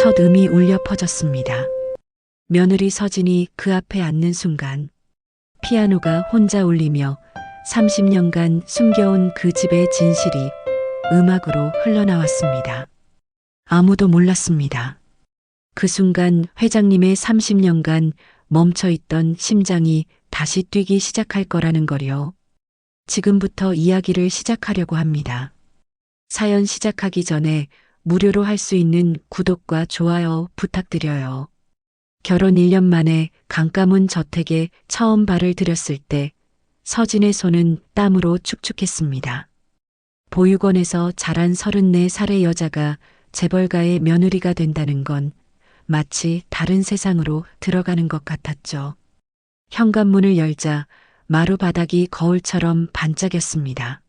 첫 음이 울려 퍼졌습니다. 며느리 서진이 그 앞에 앉는 순간 피아노가 혼자 울리며 30년간 숨겨온 그 집의 진실이 음악으로 흘러나왔습니다. 아무도 몰랐습니다. 그 순간 회장님의 30년간 멈춰있던 심장이 다시 뛰기 시작할 거라는 거요. 지금부터 이야기를 시작하려고 합니다. 사연 시작하기 전에 무료로 할 수 있는 구독과 좋아요 부탁드려요. 결혼 1년 만에 강가문 저택에 처음 발을 들였을 때 서진의 손은 땀으로 축축했습니다. 보육원에서 자란 34살의 여자가 재벌가의 며느리가 된다는 건 마치 다른 세상으로 들어가는 것 같았죠. 현관문을 열자 마루 바닥이 거울처럼 반짝였습니다.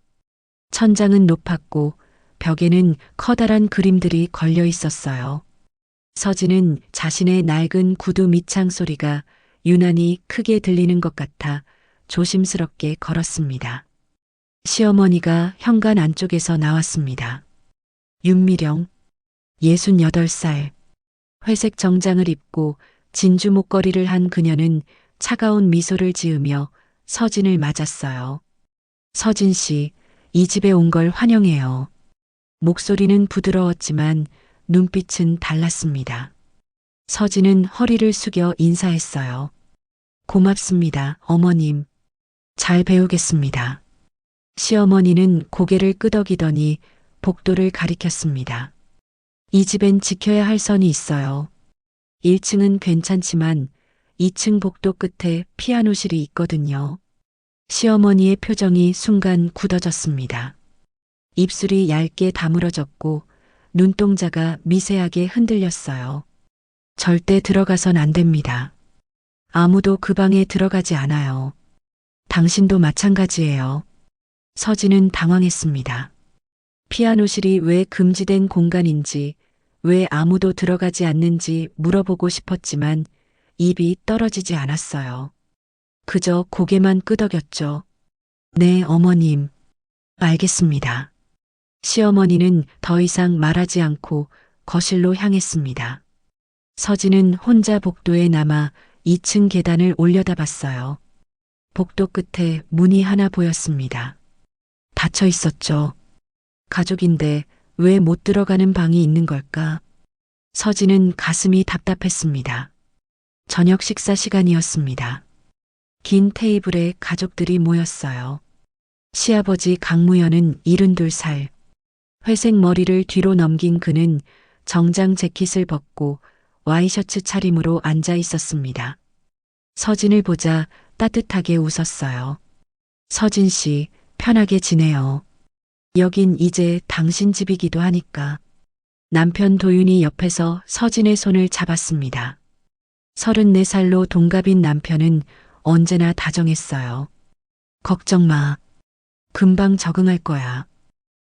천장은 높았고 벽에는 커다란 그림들이 걸려 있었어요. 서진은 자신의 낡은 구두 밑창 소리가 유난히 크게 들리는 것 같아 조심스럽게 걸었습니다. 시어머니가 현관 안쪽에서 나왔습니다. 윤미령, 68살. 회색 정장을 입고 진주 목걸이를 한 그녀는 차가운 미소를 지으며 서진을 맞았어요. 서진 씨, 이 집에 온 걸 환영해요. 목소리는 부드러웠지만 눈빛은 달랐습니다. 서진은 허리를 숙여 인사했어요. 고맙습니다, 어머님. 잘 배우겠습니다. 시어머니는 고개를 끄덕이더니 복도를 가리켰습니다. 이 집엔 지켜야 할 선이 있어요. 1층은 괜찮지만 2층 복도 끝에 피아노실이 있거든요. 시어머니의 표정이 순간 굳어졌습니다. 입술이 얇게 다물어졌고 눈동자가 미세하게 흔들렸어요. 절대 들어가선 안 됩니다. 아무도 그 방에 들어가지 않아요. 당신도 마찬가지예요. 서진은 당황했습니다. 피아노실이 왜 금지된 공간인지, 왜 아무도 들어가지 않는지 물어보고 싶었지만 입이 떨어지지 않았어요. 그저 고개만 끄덕였죠. 네, 어머님. 알겠습니다. 시어머니는 더 이상 말하지 않고 거실로 향했습니다. 서진은 혼자 복도에 남아 2층 계단을 올려다봤어요. 복도 끝에 문이 하나 보였습니다. 닫혀 있었죠. 가족인데 왜 못 들어가는 방이 있는 걸까? 서진은 가슴이 답답했습니다. 저녁 식사 시간이었습니다. 긴 테이블에 가족들이 모였어요. 시아버지 강무현은 72살. 회색 머리를 뒤로 넘긴 그는 정장 재킷을 벗고 와이셔츠 차림으로 앉아 있었습니다. 서진을 보자 따뜻하게 웃었어요. 서진 씨, 편하게 지내요. 여긴 이제 당신 집이기도 하니까. 남편 도윤이 옆에서 서진의 손을 잡았습니다. 34살로 동갑인 남편은 언제나 다정했어요. 걱정 마. 금방 적응할 거야.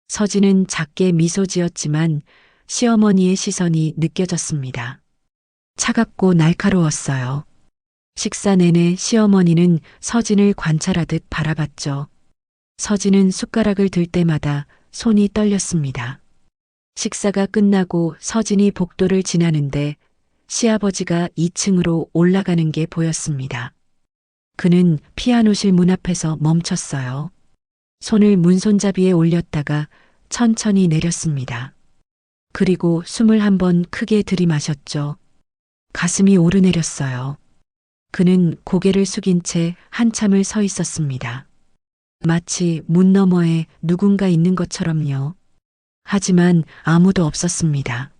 서진은 작게 미소 지었지만 시어머니의 시선이 느껴졌습니다. 차갑고 날카로웠어요. 식사 내내 시어머니는 서진을 관찰하듯 바라봤죠. 서진은 숟가락을 들 때마다 손이 떨렸습니다. 식사가 끝나고 서진이 복도를 지나는데 시아버지가 2층으로 올라가는 게 보였습니다. 그는 피아노실 문 앞에서 멈췄어요. 손을 문손잡이에 올렸다가 천천히 내렸습니다. 그리고 숨을 한 번 크게 들이마셨죠. 가슴이 오르내렸어요. 그는 고개를 숙인 채 한참을 서 있었습니다. 마치 문 너머에 누군가 있는 것처럼요. 하지만 아무도 없었습니다.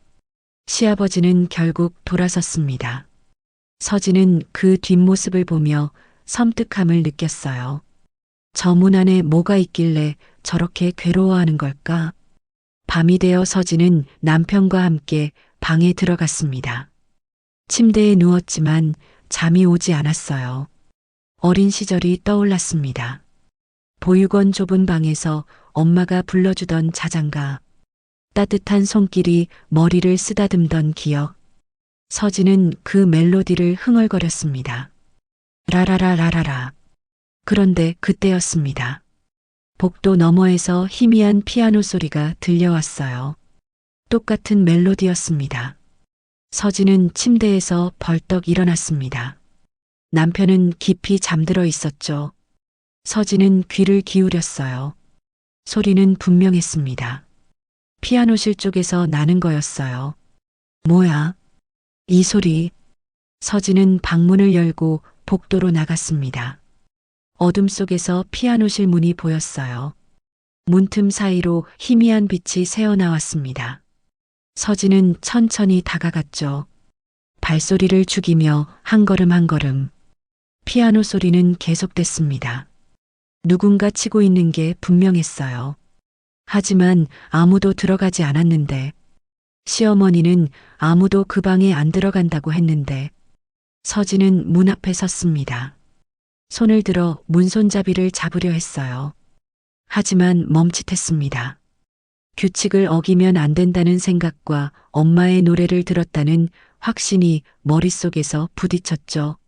시아버지는 결국 돌아섰습니다. 서진은 그 뒷모습을 보며 섬뜩함을 느꼈어요. 저 문 안에 뭐가 있길래 저렇게 괴로워하는 걸까? 밤이 되어 서진은 남편과 함께 방에 들어갔습니다. 침대에 누웠지만 잠이 오지 않았어요. 어린 시절이 떠올랐습니다. 보육원 좁은 방에서 엄마가 불러주던 자장가, 따뜻한 손길이 머리를 쓰다듬던 기억. 서진은 그 멜로디를 흥얼거렸습니다. 라라라라라라. 그런데 그때였습니다. 복도 너머에서 희미한 피아노 소리가 들려왔어요. 똑같은 멜로디였습니다. 서진은 침대에서 벌떡 일어났습니다. 남편은 깊이 잠들어 있었죠. 서진은 귀를 기울였어요. 소리는 분명했습니다. 피아노실 쪽에서 나는 거였어요. 뭐야? 이 소리. 서진은 방문을 열고 복도로 나갔습니다. 어둠 속에서 피아노실 문이 보였어요. 문틈 사이로 희미한 빛이 새어나왔습니다. 서진은 천천히 다가갔죠. 발소리를 죽이며 한 걸음 한 걸음. 피아노 소리는 계속됐습니다. 누군가 치고 있는 게 분명했어요. 하지만 아무도 들어가지 않았는데, 시어머니는 아무도 그 방에 안 들어간다고 했는데, 서진은 문 앞에 섰습니다. 손을 들어 문손잡이를 잡으려 했어요. 하지만 멈칫했습니다. 규칙을 어기면 안 된다는 생각과 엄마의 노래를 들었다는 확신이 머릿속에서 부딪혔죠.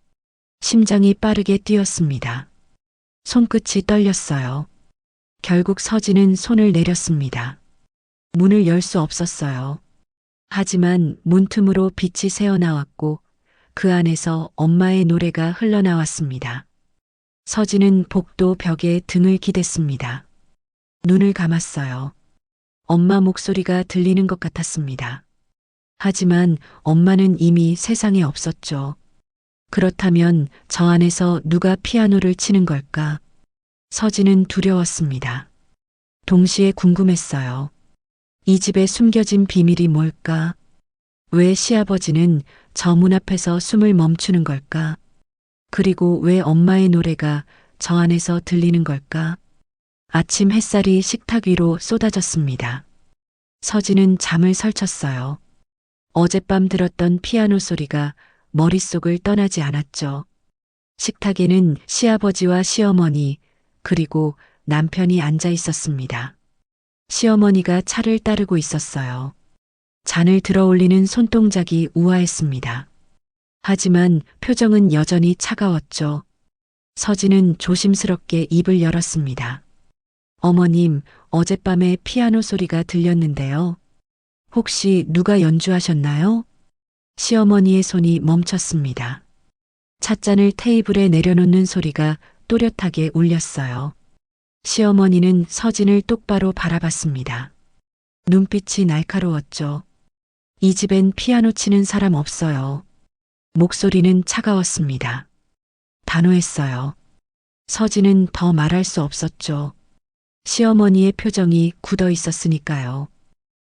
심장이 빠르게 뛰었습니다. 손끝이 떨렸어요. 결국 서진은 손을 내렸습니다. 문을 열 수 없었어요. 하지만 문틈으로 빛이 새어나왔고 그 안에서 엄마의 노래가 흘러나왔습니다. 서진은 복도 벽에 등을 기댔습니다. 눈을 감았어요. 엄마 목소리가 들리는 것 같았습니다. 하지만 엄마는 이미 세상에 없었죠. 그렇다면 저 안에서 누가 피아노를 치는 걸까? 서진은 두려웠습니다. 동시에 궁금했어요. 이 집에 숨겨진 비밀이 뭘까? 왜 시아버지는 저 문 앞에서 숨을 멈추는 걸까? 그리고 왜 엄마의 노래가 저 안에서 들리는 걸까? 아침 햇살이 식탁 위로 쏟아졌습니다. 서진은 잠을 설쳤어요. 어젯밤 들었던 피아노 소리가 머릿속을 떠나지 않았죠. 식탁에는 시아버지와 시어머니, 그리고 남편이 앉아 있었습니다. 시어머니가 차를 따르고 있었어요. 잔을 들어 올리는 손동작이 우아했습니다. 하지만 표정은 여전히 차가웠죠. 서진은 조심스럽게 입을 열었습니다. 어머님, 어젯밤에 피아노 소리가 들렸는데요. 혹시 누가 연주하셨나요? 시어머니의 손이 멈췄습니다. 찻잔을 테이블에 내려놓는 소리가 또렷하게 울렸어요. 시어머니는 서진을 똑바로 바라봤습니다. 눈빛이 날카로웠죠. 이 집엔 피아노 치는 사람 없어요. 목소리는 차가웠습니다. 단호했어요. 서진은 더 말할 수 없었죠. 시어머니의 표정이 굳어 있었으니까요.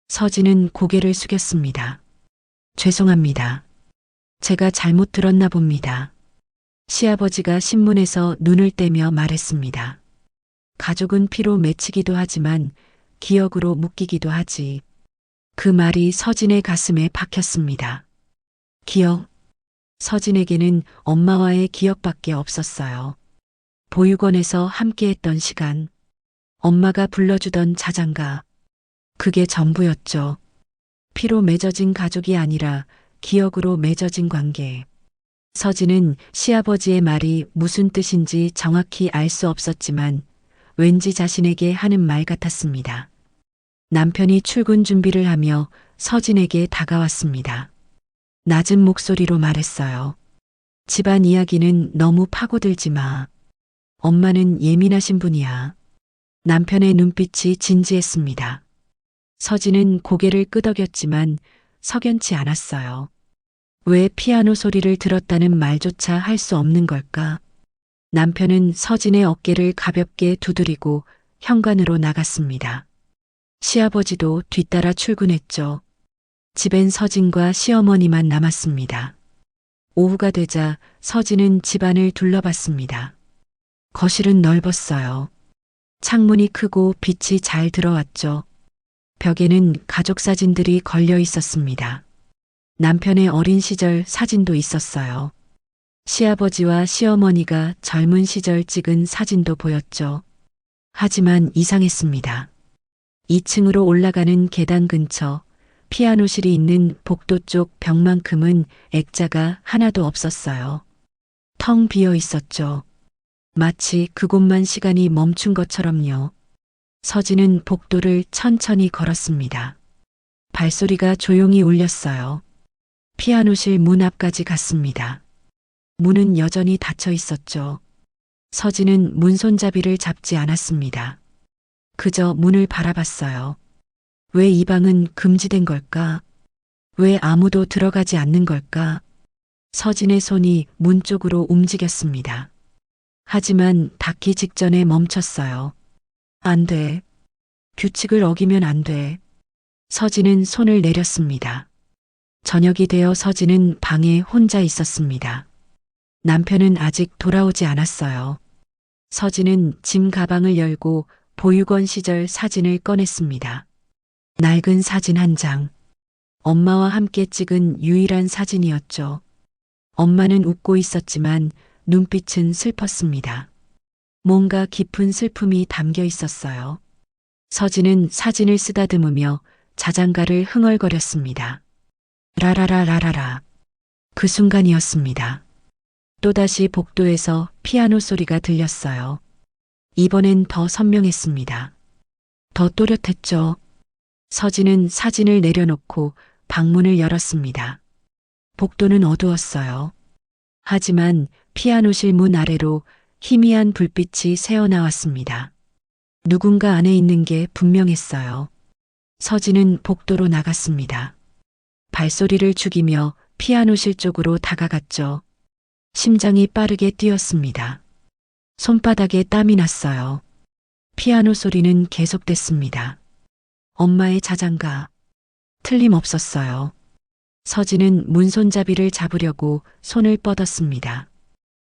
서진은 고개를 숙였습니다. 죄송합니다. 제가 잘못 들었나 봅니다. 시아버지가 신문에서 눈을 떼며 말했습니다. 가족은 피로 맺히기도 하지만 기억으로 묶이기도 하지. 그 말이 서진의 가슴에 박혔습니다. 기억. 서진에게는 엄마와의 기억밖에 없었어요. 보육원에서 함께했던 시간. 엄마가 불러주던 자장가. 그게 전부였죠. 피로 맺어진 가족이 아니라 기억으로 맺어진 관계. 서진은 시아버지의 말이 무슨 뜻인지 정확히 알 수 없었지만 왠지 자신에게 하는 말 같았습니다. 남편이 출근 준비를 하며 서진에게 다가왔습니다. 낮은 목소리로 말했어요. 집안 이야기는 너무 파고들지 마. 엄마는 예민하신 분이야. 남편의 눈빛이 진지했습니다. 서진은 고개를 끄덕였지만 석연치 않았어요. 왜 피아노 소리를 들었다는 말조차 할 수 없는 걸까? 남편은 서진의 어깨를 가볍게 두드리고 현관으로 나갔습니다. 시아버지도 뒤따라 출근했죠. 집엔 서진과 시어머니만 남았습니다. 오후가 되자 서진은 집안을 둘러봤습니다. 거실은 넓었어요. 창문이 크고 빛이 잘 들어왔죠. 벽에는 가족 사진들이 걸려 있었습니다. 남편의 어린 시절 사진도 있었어요. 시아버지와 시어머니가 젊은 시절 찍은 사진도 보였죠. 하지만 이상했습니다. 2층으로 올라가는 계단 근처 피아노실이 있는 복도 쪽 벽만큼은 액자가 하나도 없었어요. 텅 비어 있었죠. 마치 그곳만 시간이 멈춘 것처럼요. 서진은 복도를 천천히 걸었습니다. 발소리가 조용히 울렸어요. 피아노실 문 앞까지 갔습니다. 문은 여전히 닫혀 있었죠. 서진은 문 손잡이를 잡지 않았습니다. 그저 문을 바라봤어요. 왜 이 방은 금지된 걸까? 왜 아무도 들어가지 않는 걸까? 서진의 손이 문 쪽으로 움직였습니다. 하지만 닿기 직전에 멈췄어요. 안 돼. 규칙을 어기면 안 돼. 서진은 손을 내렸습니다. 저녁이 되어 서진은 방에 혼자 있었습니다. 남편은 아직 돌아오지 않았어요. 서진은 짐 가방을 열고 보육원 시절 사진을 꺼냈습니다. 낡은 사진 한 장. 엄마와 함께 찍은 유일한 사진이었죠. 엄마는 웃고 있었지만 눈빛은 슬펐습니다. 뭔가 깊은 슬픔이 담겨 있었어요. 서진은 사진을 쓰다듬으며 자장가를 흥얼거렸습니다. 라라라라라라. 그 순간이었습니다. 또다시 복도에서 피아노 소리가 들렸어요. 이번엔 더 선명했습니다. 더 또렷했죠. 서진은 사진을 내려놓고 방문을 열었습니다. 복도는 어두웠어요. 하지만 피아노실 문 아래로 희미한 불빛이 새어나왔습니다. 누군가 안에 있는 게 분명했어요. 서진은 복도로 나갔습니다. 발소리를 죽이며 피아노실 쪽으로 다가갔죠. 심장이 빠르게 뛰었습니다. 손바닥에 땀이 났어요. 피아노 소리는 계속됐습니다. 엄마의 자장가. 틀림없었어요. 서진은 문 손잡이를 잡으려고 손을 뻗었습니다.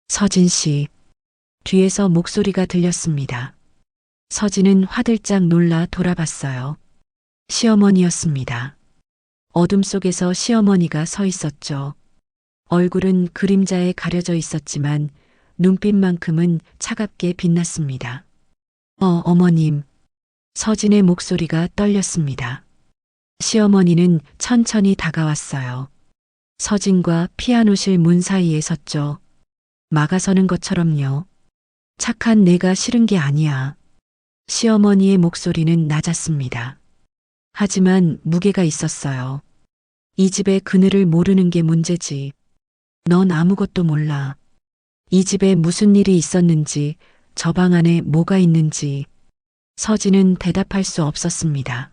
서진 씨. 뒤에서 목소리가 들렸습니다. 서진은 화들짝 놀라 돌아봤어요. 시어머니였습니다. 어둠 속에서 시어머니가 서 있었죠. 얼굴은 그림자에 가려져 있었지만 눈빛만큼은 차갑게 빛났습니다. 어머님. 서진의 목소리가 떨렸습니다. 시어머니는 천천히 다가왔어요. 서진과 피아노실 문 사이에 섰죠. 막아서는 것처럼요. 착한 내가 싫은 게 아니야. 시어머니의 목소리는 낮았습니다. 하지만 무게가 있었어요. 이 집의 그늘을 모르는 게 문제지. 넌 아무것도 몰라. 이 집에 무슨 일이 있었는지, 저 방 안에 뭐가 있는지. 서진은 대답할 수 없었습니다.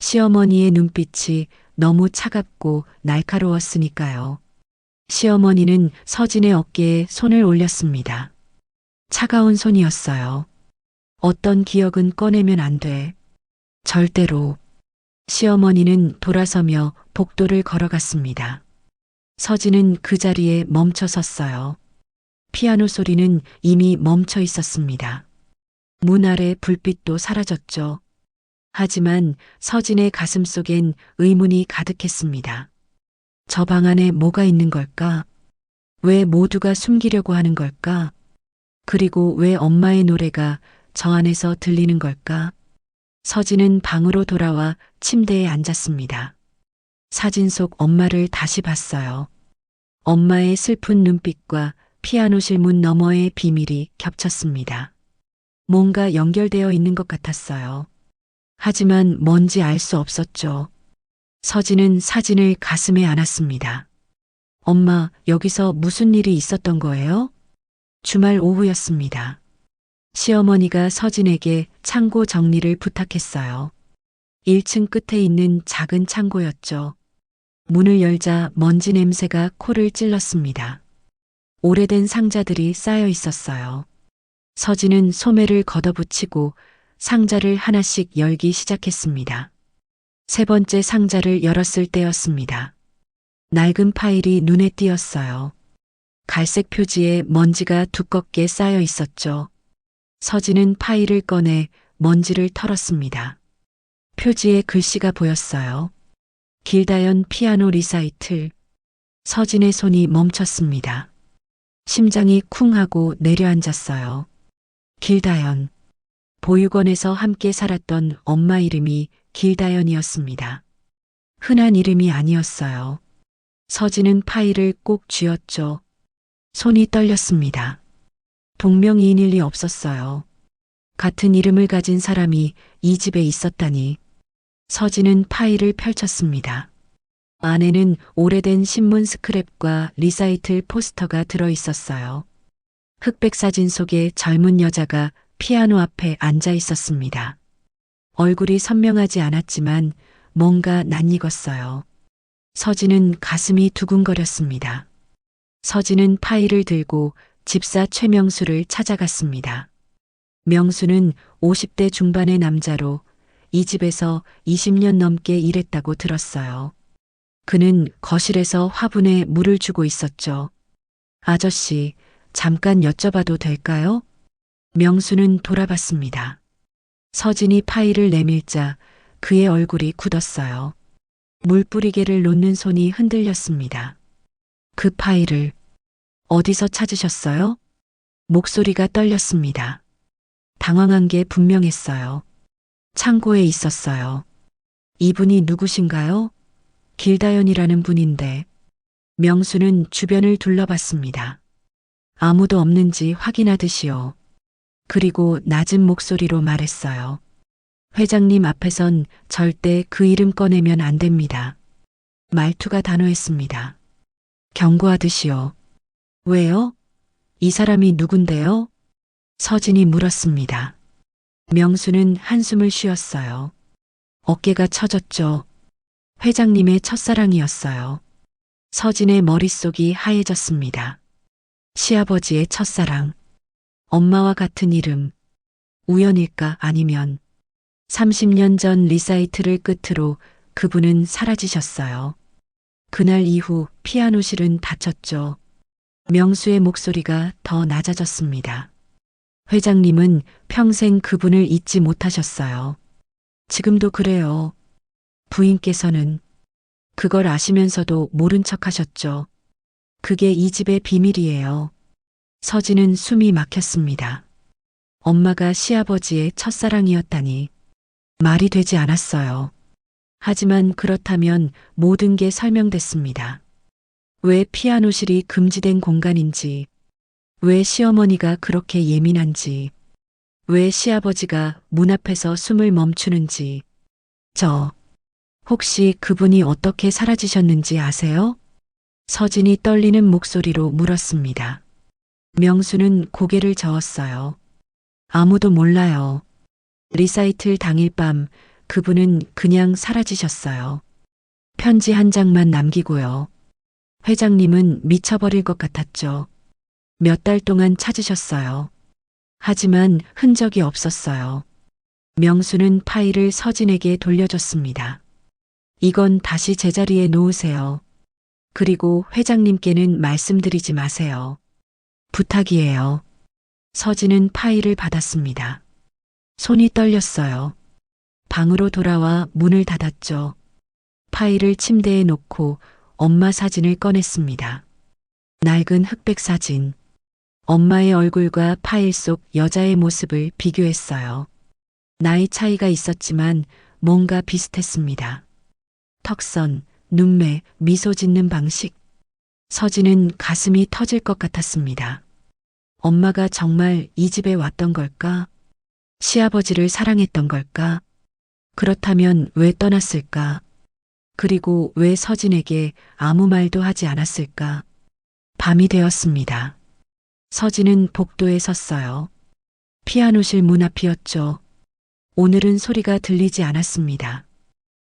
시어머니의 눈빛이 너무 차갑고 날카로웠으니까요. 시어머니는 서진의 어깨에 손을 올렸습니다. 차가운 손이었어요. 어떤 기억은 꺼내면 안 돼. 절대로. 시어머니는 돌아서며 복도를 걸어갔습니다. 서진은 그 자리에 멈춰 섰어요. 피아노 소리는 이미 멈춰 있었습니다. 문 아래 불빛도 사라졌죠. 하지만 서진의 가슴 속엔 의문이 가득했습니다. 저 방 안에 뭐가 있는 걸까? 왜 모두가 숨기려고 하는 걸까? 그리고 왜 엄마의 노래가 저 안에서 들리는 걸까? 서진은 방으로 돌아와 침대에 앉았습니다. 사진 속 엄마를 다시 봤어요. 엄마의 슬픈 눈빛과 피아노실 문 너머의 비밀이 겹쳤습니다. 뭔가 연결되어 있는 것 같았어요. 하지만 뭔지 알 수 없었죠. 서진은 사진을 가슴에 안았습니다. 엄마, 여기서 무슨 일이 있었던 거예요? 주말 오후였습니다. 시어머니가 서진에게 창고 정리를 부탁했어요. 1층 끝에 있는 작은 창고였죠. 문을 열자 먼지 냄새가 코를 찔렀습니다. 오래된 상자들이 쌓여 있었어요. 서진은 소매를 걷어붙이고 상자를 하나씩 열기 시작했습니다. 세 번째 상자를 열었을 때였습니다. 낡은 파일이 눈에 띄었어요. 갈색 표지에 먼지가 두껍게 쌓여 있었죠. 서진은 파일을 꺼내 먼지를 털었습니다. 표지에 글씨가 보였어요. 길다연 피아노 리사이틀. 서진의 손이 멈췄습니다. 심장이 쿵 하고 내려앉았어요. 길다연. 보육원에서 함께 살았던 엄마 이름이 길다연이었습니다. 흔한 이름이 아니었어요. 서진은 파일을 꼭 쥐었죠. 손이 떨렸습니다. 동명이인일 리 없었어요. 같은 이름을 가진 사람이 이 집에 있었다니. 서진은 파일을 펼쳤습니다. 안에는 오래된 신문 스크랩과 리사이틀 포스터가 들어 있었어요. 흑백 사진 속에 젊은 여자가 피아노 앞에 앉아 있었습니다. 얼굴이 선명하지 않았지만 뭔가 낯익었어요. 서진은 가슴이 두근거렸습니다. 서진은 파일을 들고 집사 최명수를 찾아갔습니다. 명수는 50대 중반의 남자로 이 집에서 20년 넘게 일했다고 들었어요. 그는 거실에서 화분에 물을 주고 있었죠. 아저씨, 잠깐 여쭤봐도 될까요? 명수는 돌아봤습니다. 서진이 파일을 내밀자 그의 얼굴이 굳었어요. 물뿌리개를 놓는 손이 흔들렸습니다. 그 파일을 어디서 찾으셨어요? 목소리가 떨렸습니다. 당황한 게 분명했어요. 창고에 있었어요. 이분이 누구신가요? 길다연이라는 분인데. 명수는 주변을 둘러봤습니다. 아무도 없는지 확인하듯이요. 그리고 낮은 목소리로 말했어요. 회장님 앞에선 절대 그 이름 꺼내면 안 됩니다. 말투가 단호했습니다. 경고하듯이요. 왜요? 이 사람이 누군데요? 서진이 물었습니다. 명수는 한숨을 쉬었어요. 어깨가 처졌죠. 회장님의 첫사랑이었어요. 서진의 머릿속이 하얘졌습니다. 시아버지의 첫사랑. 엄마와 같은 이름. 우연일까 아니면 30년 전 리사이틀을 끝으로 그분은 사라지셨어요. 그날 이후 피아노실은 닫혔죠. 명수의 목소리가 더 낮아졌습니다. 회장님은 평생 그분을 잊지 못하셨어요. 지금도 그래요. 부인께서는 그걸 아시면서도 모른 척 하셨죠. 그게 이 집의 비밀이에요. 서진은 숨이 막혔습니다. 엄마가 시아버지의 첫사랑이었다니 말이 되지 않았어요. 하지만 그렇다면 모든 게 설명됐습니다. 왜 피아노실이 금지된 공간인지, 왜 시어머니가 그렇게 예민한지, 왜 시아버지가 문 앞에서 숨을 멈추는지, 혹시 그분이 어떻게 사라지셨는지 아세요? 서진이 떨리는 목소리로 물었습니다. 명수는 고개를 저었어요. 아무도 몰라요. 리사이틀 당일 밤 그분은 그냥 사라지셨어요. 편지 한 장만 남기고요. 회장님은 미쳐버릴 것 같았죠. 몇 달 동안 찾으셨어요. 하지만 흔적이 없었어요. 명수는 파일을 서진에게 돌려줬습니다. 이건 다시 제자리에 놓으세요. 그리고 회장님께는 말씀드리지 마세요. 부탁이에요. 서진은 파일을 받았습니다. 손이 떨렸어요. 방으로 돌아와 문을 닫았죠. 파일을 침대에 놓고 엄마 사진을 꺼냈습니다. 낡은 흑백 사진. 엄마의 얼굴과 파일 속 여자의 모습을 비교했어요. 나이 차이가 있었지만 뭔가 비슷했습니다. 턱선, 눈매, 미소 짓는 방식. 서진은 가슴이 터질 것 같았습니다. 엄마가 정말 이 집에 왔던 걸까? 시아버지를 사랑했던 걸까? 그렇다면 왜 떠났을까? 그리고 왜 서진에게 아무 말도 하지 않았을까? 밤이 되었습니다. 서진은 복도에 섰어요. 피아노실 문 앞이었죠. 오늘은 소리가 들리지 않았습니다.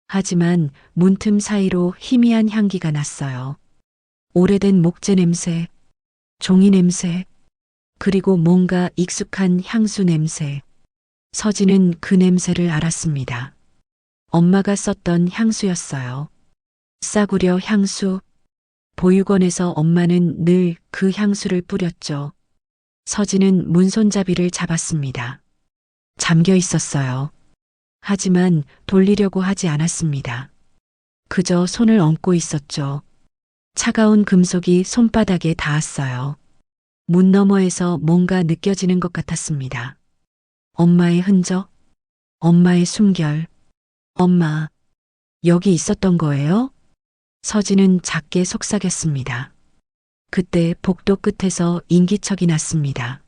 하지만 문틈 사이로 희미한 향기가 났어요. 오래된 목재 냄새, 종이 냄새, 그리고 뭔가 익숙한 향수 냄새. 서진은 그 냄새를 알았습니다. 엄마가 썼던 향수였어요. 싸구려 향수. 보육원에서 엄마는 늘 그 향수를 뿌렸죠. 서진은 문손잡이를 잡았습니다. 잠겨 있었어요. 하지만 돌리려고 하지 않았습니다. 그저 손을 얹고 있었죠. 차가운 금속이 손바닥에 닿았어요. 문 너머에서 뭔가 느껴지는 것 같았습니다. 엄마의 흔적, 엄마의 숨결. 엄마, 여기 있었던 거예요? 서진은 작게 속삭였습니다. 그때 복도 끝에서 인기척이 났습니다.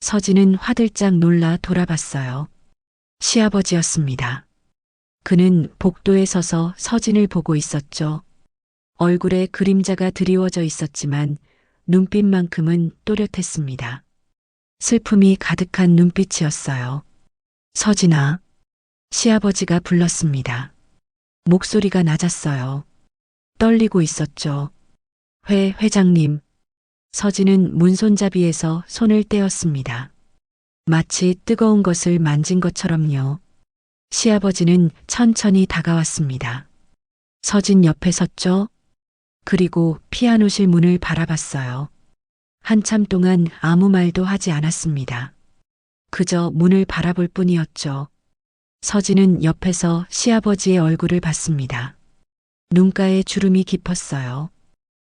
서진은 화들짝 놀라 돌아봤어요. 시아버지였습니다. 그는 복도에 서서 서진을 보고 있었죠. 얼굴에 그림자가 드리워져 있었지만 눈빛만큼은 또렷했습니다. 슬픔이 가득한 눈빛이었어요. 서진아, 시아버지가 불렀습니다. 목소리가 낮았어요. 떨리고 있었죠. 회장님. 서진은 문손잡이에서 손을 떼었습니다. 마치 뜨거운 것을 만진 것처럼요. 시아버지는 천천히 다가왔습니다. 서진 옆에 섰죠. 그리고 피아노실 문을 바라봤어요. 한참 동안 아무 말도 하지 않았습니다. 그저 문을 바라볼 뿐이었죠. 서진은 옆에서 시아버지의 얼굴을 봤습니다. 눈가에 주름이 깊었어요.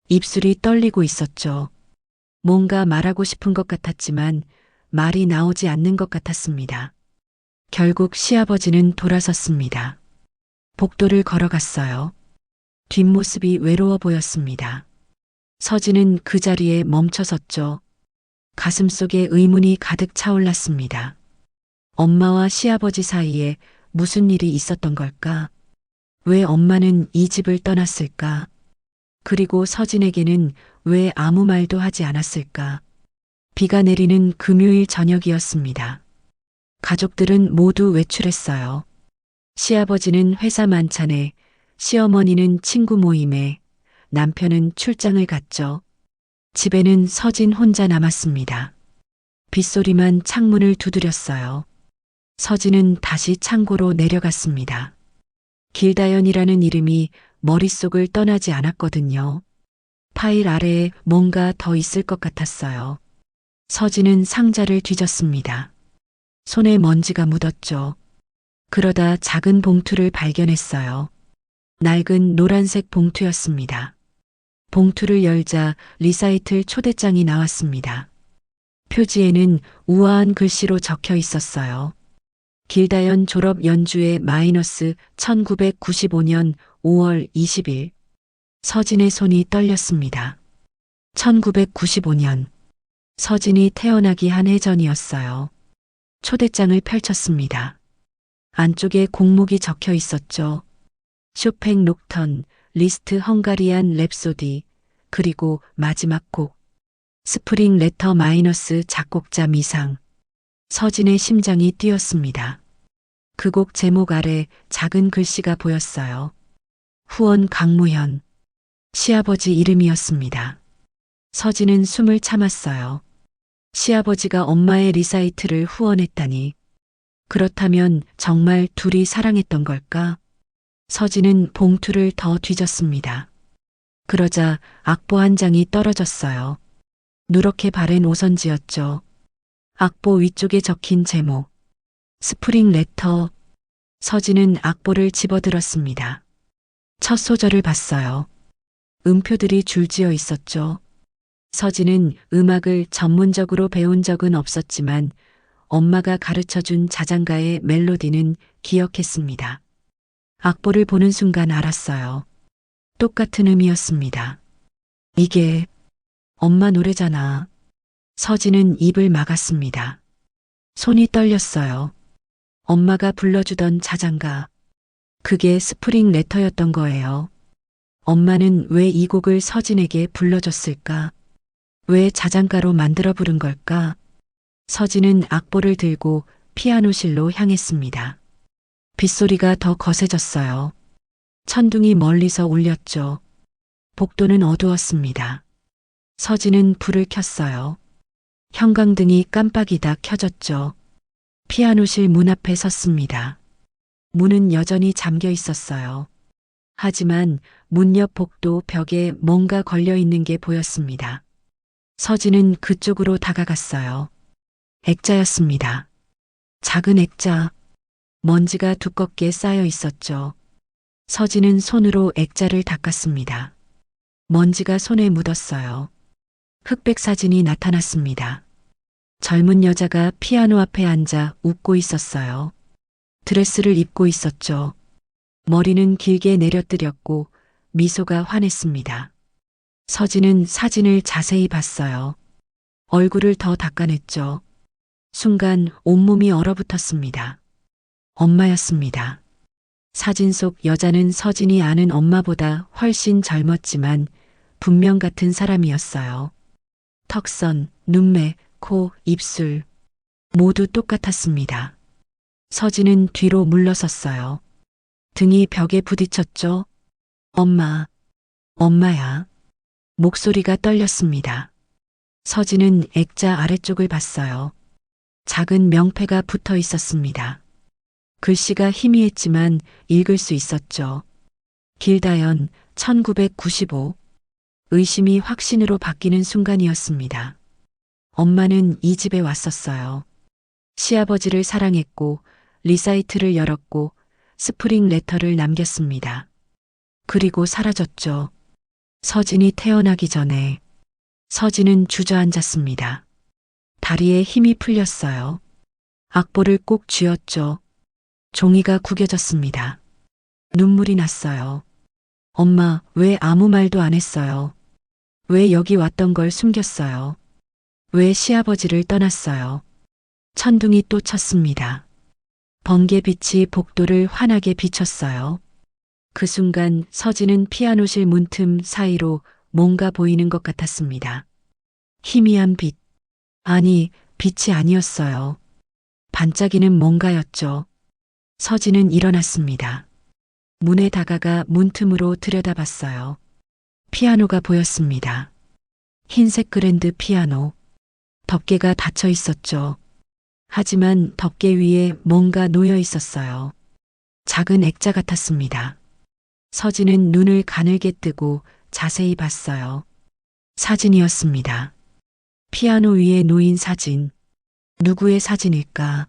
입술이 떨리고 있었죠. 뭔가 말하고 싶은 것 같았지만 말이 나오지 않는 것 같았습니다. 결국 시아버지는 돌아섰습니다. 복도를 걸어갔어요. 뒷모습이 외로워 보였습니다. 서진은 그 자리에 멈춰섰죠. 가슴속에 의문이 가득 차올랐습니다. 엄마와 시아버지 사이에 무슨 일이 있었던 걸까? 왜 엄마는 이 집을 떠났을까? 그리고 서진에게는 왜 아무 말도 하지 않았을까? 비가 내리는 금요일 저녁이었습니다. 가족들은 모두 외출했어요. 시아버지는 회사 만찬에, 시어머니는 친구 모임에, 남편은 출장을 갔죠. 집에는 서진 혼자 남았습니다. 빗소리만 창문을 두드렸어요. 서진은 다시 창고로 내려갔습니다. 길다연이라는 이름이 머릿속을 떠나지 않았거든요. 파일 아래에 뭔가 더 있을 것 같았어요. 서진은 상자를 뒤졌습니다. 손에 먼지가 묻었죠. 그러다 작은 봉투를 발견했어요. 낡은 노란색 봉투였습니다. 봉투를 열자 리사이틀 초대장이 나왔습니다. 표지에는 우아한 글씨로 적혀 있었어요. 길다연 졸업 연주회 마이너스 1995년 5월 20일. 서진의 손이 떨렸습니다. 1995년. 서진이 태어나기 한 해 전이었어요. 초대장을 펼쳤습니다. 안쪽에 곡목이 적혀 있었죠. 쇼팽 록턴, 리스트 헝가리안 랩소디, 그리고 마지막 곡. 스프링 레터 마이너스 작곡자 미상. 서진의 심장이 뛰었습니다. 그 곡 제목 아래 작은 글씨가 보였어요. 후원 강무현. 시아버지 이름이었습니다. 서진은 숨을 참았어요. 시아버지가 엄마의 리사이틀을 후원했다니. 그렇다면 정말 둘이 사랑했던 걸까? 서진은 봉투를 더 뒤졌습니다. 그러자 악보 한 장이 떨어졌어요. 누렇게 바랜 오선지였죠. 악보 위쪽에 적힌 제목. 스프링 레터. 서진은 악보를 집어들었습니다. 첫 소절을 봤어요. 음표들이 줄지어 있었죠. 서진은 음악을 전문적으로 배운 적은 없었지만 엄마가 가르쳐준 자장가의 멜로디는 기억했습니다. 악보를 보는 순간 알았어요. 똑같은 음이었습니다. 이게 엄마 노래잖아. 서진은 입을 막았습니다. 손이 떨렸어요. 엄마가 불러주던 자장가. 그게 스프링 레터였던 거예요. 엄마는 왜 이 곡을 서진에게 불러줬을까? 왜 자장가로 만들어 부른 걸까? 서진은 악보를 들고 피아노실로 향했습니다. 빗소리가 더 거세졌어요. 천둥이 멀리서 울렸죠. 복도는 어두웠습니다. 서진은 불을 켰어요. 형광등이 깜빡이다 켜졌죠. 피아노실 문 앞에 섰습니다. 문은 여전히 잠겨 있었어요. 하지만 문 옆 복도 벽에 뭔가 걸려 있는 게 보였습니다. 서진은 그쪽으로 다가갔어요. 액자였습니다. 작은 액자. 먼지가 두껍게 쌓여 있었죠. 서진은 손으로 액자를 닦았습니다. 먼지가 손에 묻었어요. 흑백 사진이 나타났습니다. 젊은 여자가 피아노 앞에 앉아 웃고 있었어요. 드레스를 입고 있었죠. 머리는 길게 내려뜨렸고 미소가 환했습니다. 서진은 사진을 자세히 봤어요. 얼굴을 더 닦아냈죠. 순간 온몸이 얼어붙었습니다. 엄마였습니다. 사진 속 여자는 서진이 아는 엄마보다 훨씬 젊었지만 분명 같은 사람이었어요. 턱선, 눈매, 코, 입술 모두 똑같았습니다. 서진은 뒤로 물러섰어요. 등이 벽에 부딪혔죠. 엄마, 엄마야. 목소리가 떨렸습니다. 서진은 액자 아래쪽을 봤어요. 작은 명패가 붙어 있었습니다. 글씨가 희미했지만 읽을 수 있었죠. 길다연 1995. 의심이 확신으로 바뀌는 순간이었습니다. 엄마는 이 집에 왔었어요. 시아버지를 사랑했고 리사이트를 열었고 스프링 레터를 남겼습니다. 그리고 사라졌죠. 서진이 태어나기 전에. 서진은 주저앉았습니다. 다리에 힘이 풀렸어요. 악보를 꼭 쥐었죠. 종이가 구겨졌습니다. 눈물이 났어요. 엄마, 왜 아무 말도 안 했어요? 왜 여기 왔던 걸 숨겼어요? 왜 시아버지를 떠났어요? 천둥이 또 쳤습니다. 번개빛이 복도를 환하게 비췄어요. 그 순간 서진은 피아노실 문틈 사이로 뭔가 보이는 것 같았습니다. 희미한 빛. 아니, 빛이 아니었어요. 반짝이는 뭔가였죠. 서진은 일어났습니다. 문에 다가가 문틈으로 들여다봤어요. 피아노가 보였습니다. 흰색 그랜드 피아노. 덮개가 닫혀 있었죠. 하지만 덮개 위에 뭔가 놓여 있었어요. 작은 액자 같았습니다. 서진은 눈을 가늘게 뜨고 자세히 봤어요. 사진이었습니다. 피아노 위에 놓인 사진. 누구의 사진일까?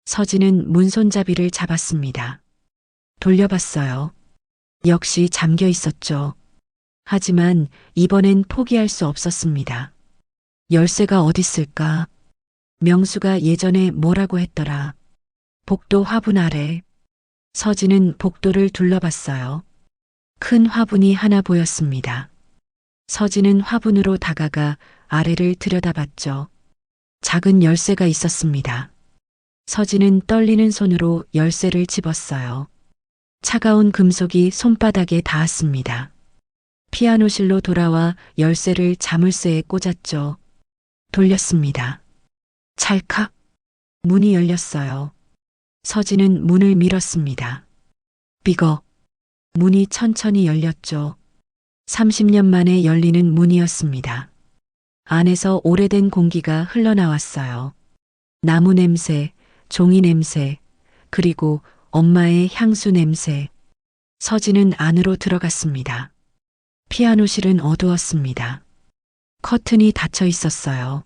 서진은 문손잡이를 잡았습니다. 돌려봤어요. 역시 잠겨 있었죠. 하지만 이번엔 포기할 수 없었습니다. 열쇠가 어딨을까? 명수가 예전에 뭐라고 했더라. 복도 화분 아래. 서진은 복도를 둘러봤어요. 큰 화분이 하나 보였습니다. 서진은 화분으로 다가가 아래를 들여다봤죠. 작은 열쇠가 있었습니다. 서진은 떨리는 손으로 열쇠를 집었어요. 차가운 금속이 손바닥에 닿았습니다. 피아노실로 돌아와 열쇠를 자물쇠에 꽂았죠. 돌렸습니다. 찰칵. 문이 열렸어요. 서진은 문을 밀었습니다. 삐걱. 문이 천천히 열렸죠. 30년 만에 열리는 문이었습니다. 안에서 오래된 공기가 흘러나왔어요. 나무 냄새, 종이 냄새, 그리고 엄마의 향수 냄새. 서진은 안으로 들어갔습니다. 피아노실은 어두웠습니다. 커튼이 닫혀 있었어요.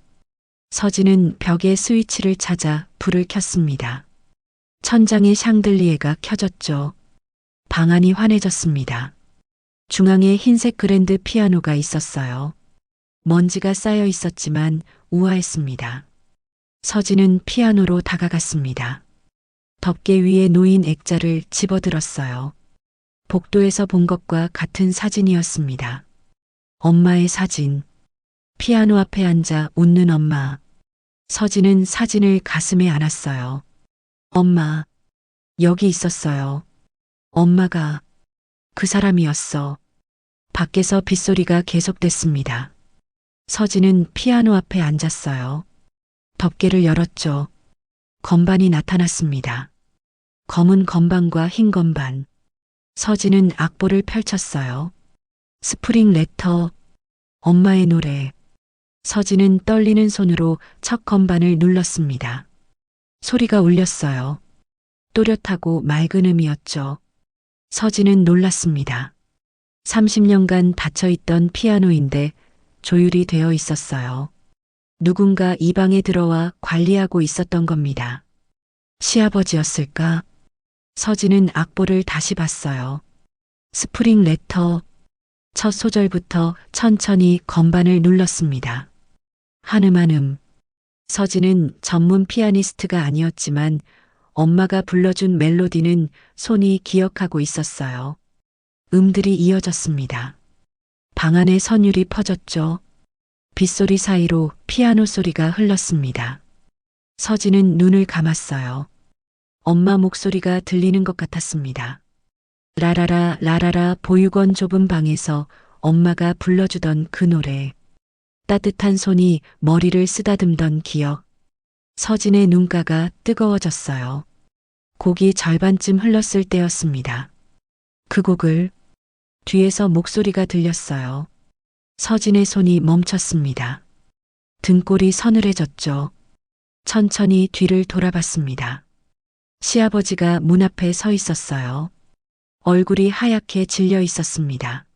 서진은 벽에 스위치를 찾아 불을 켰습니다. 천장에 샹들리에가 켜졌죠. 방 안이 환해졌습니다. 중앙에 흰색 그랜드 피아노가 있었어요. 먼지가 쌓여 있었지만 우아했습니다. 서진은 피아노로 다가갔습니다. 덮개 위에 놓인 액자를 집어들었어요. 복도에서 본 것과 같은 사진이었습니다. 엄마의 사진. 피아노 앞에 앉아 웃는 엄마. 서진은 사진을 가슴에 안았어요. 엄마, 여기 있었어요. 엄마가 그 사람이었어. 밖에서 빗소리가 계속됐습니다. 서진은 피아노 앞에 앉았어요. 덮개를 열었죠. 건반이 나타났습니다. 검은 건반과 흰 건반. 서진은 악보를 펼쳤어요. 스프링 레터. 엄마의 노래. 서진은 떨리는 손으로 첫 건반을 눌렀습니다. 소리가 울렸어요. 또렷하고 맑은 음이었죠. 서진은 놀랐습니다. 30년간 닫혀있던 피아노인데 조율이 되어 있었어요. 누군가 이 방에 들어와 관리하고 있었던 겁니다. 시아버지였을까? 서진은 악보를 다시 봤어요. 스프링 레터. 첫 소절부터 천천히 건반을 눌렀습니다. 한음 한음. 서진은 전문 피아니스트가 아니었지만 엄마가 불러준 멜로디는 손이 기억하고 있었어요. 음들이 이어졌습니다. 방 안에 선율이 퍼졌죠. 빗소리 사이로 피아노 소리가 흘렀습니다. 서진은 눈을 감았어요. 엄마 목소리가 들리는 것 같았습니다. 라라라 라라라 보육원 좁은 방에서 엄마가 불러주던 그 노래. 따뜻한 손이 머리를 쓰다듬던 기억. 서진의 눈가가 뜨거워졌어요. 곡이 절반쯤 흘렀을 때였습니다. 그 곡을 뒤에서 목소리가 들렸어요. 서진의 손이 멈췄습니다. 등골이 서늘해졌죠. 천천히 뒤를 돌아봤습니다. 시아버지가 문 앞에 서 있었어요. 얼굴이 하얗게 질려 있었습니다.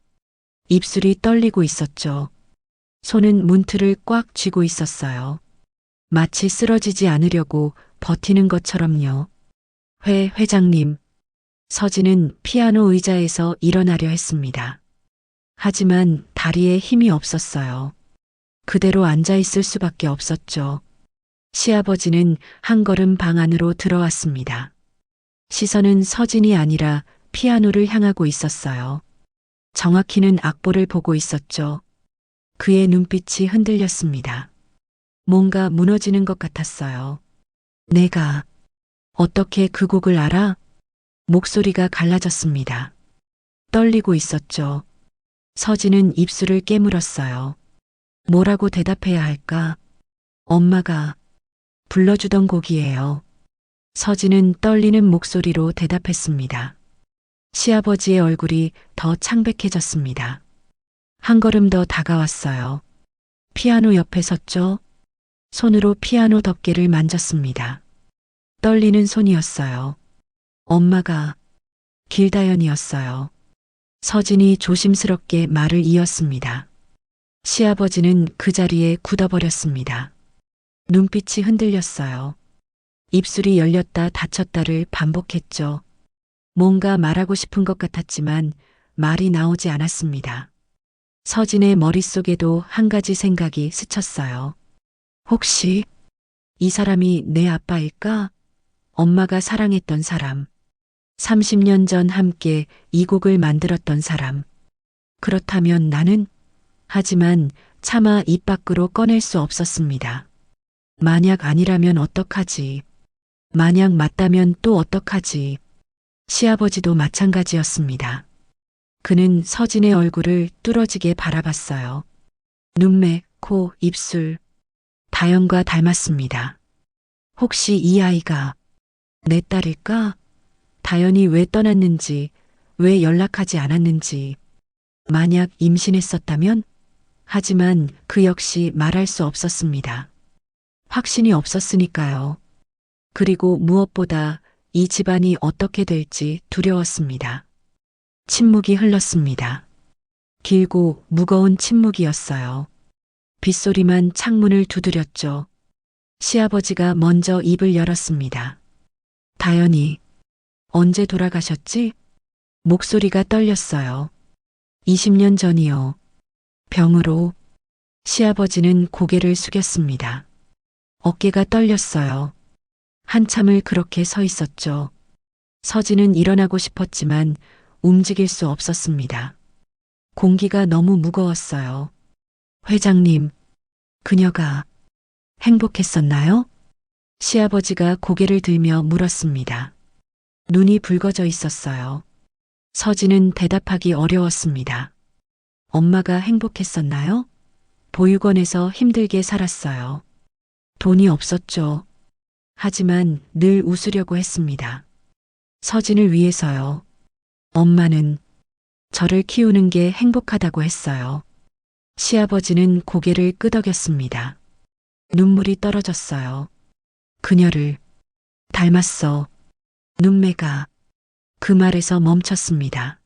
입술이 떨리고 있었죠. 손은 문틀을 꽉 쥐고 있었어요. 마치 쓰러지지 않으려고 버티는 것처럼요. 회장님. 서진은 피아노 의자에서 일어나려 했습니다. 하지만 다리에 힘이 없었어요. 그대로 앉아 있을 수밖에 없었죠. 시아버지는 한 걸음 방 안으로 들어왔습니다. 시선은 서진이 아니라 피아노를 향하고 있었어요. 정확히는 악보를 보고 있었죠. 그의 눈빛이 흔들렸습니다. 뭔가 무너지는 것 같았어요. 내가 어떻게 그 곡을 알아? 목소리가 갈라졌습니다. 떨리고 있었죠. 서진은 입술을 깨물었어요. 뭐라고 대답해야 할까? 엄마가 불러주던 곡이에요. 서진은 떨리는 목소리로 대답했습니다. 시아버지의 얼굴이 더 창백해졌습니다. 한 걸음 더 다가왔어요. 피아노 옆에 섰죠. 손으로 피아노 덮개를 만졌습니다. 떨리는 손이었어요. 엄마가 길다연이었어요. 서진이 조심스럽게 말을 이었습니다. 시아버지는 그 자리에 굳어버렸습니다. 눈빛이 흔들렸어요. 입술이 열렸다 닫혔다를 반복했죠. 뭔가 말하고 싶은 것 같았지만 말이 나오지 않았습니다. 서진의 머릿속에도 한 가지 생각이 스쳤어요. 혹시 이 사람이 내 아빠일까? 엄마가 사랑했던 사람. 30년 전 함께 이 곡을 만들었던 사람. 그렇다면 나는? 하지만 차마 입 밖으로 꺼낼 수 없었습니다. 만약 아니라면 어떡하지? 만약 맞다면 또 어떡하지? 시아버지도 마찬가지였습니다. 그는 서진의 얼굴을 뚫어지게 바라봤어요. 눈매, 코, 입술. 다연과 닮았습니다. 혹시 이 아이가 내 딸일까? 다연이 왜 떠났는지, 왜 연락하지 않았는지. 만약 임신했었다면? 하지만 그 역시 말할 수 없었습니다. 확신이 없었으니까요. 그리고 무엇보다 이 집안이 어떻게 될지 두려웠습니다. 침묵이 흘렀습니다. 길고 무거운 침묵이었어요. 빗소리만 창문을 두드렸죠. 시아버지가 먼저 입을 열었습니다. 다연이 언제 돌아가셨지? 목소리가 떨렸어요. 20년 전이요. 병으로. 시아버지는 고개를 숙였습니다. 어깨가 떨렸어요. 한참을 그렇게 서 있었죠. 서진은 일어나고 싶었지만 움직일 수 없었습니다. 공기가 너무 무거웠어요. 회장님, 그녀가 행복했었나요? 시아버지가 고개를 들며 물었습니다. 눈이 붉어져 있었어요. 서진은 대답하기 어려웠습니다. 엄마가 행복했었나요? 보육원에서 힘들게 살았어요. 돈이 없었죠. 하지만 늘 웃으려고 했습니다. 서진을 위해서요. 엄마는 저를 키우는 게 행복하다고 했어요. 시아버지는 고개를 끄덕였습니다. 눈물이 떨어졌어요. 그녀를 닮았어. 눈매가. 그 말에서 멈췄습니다.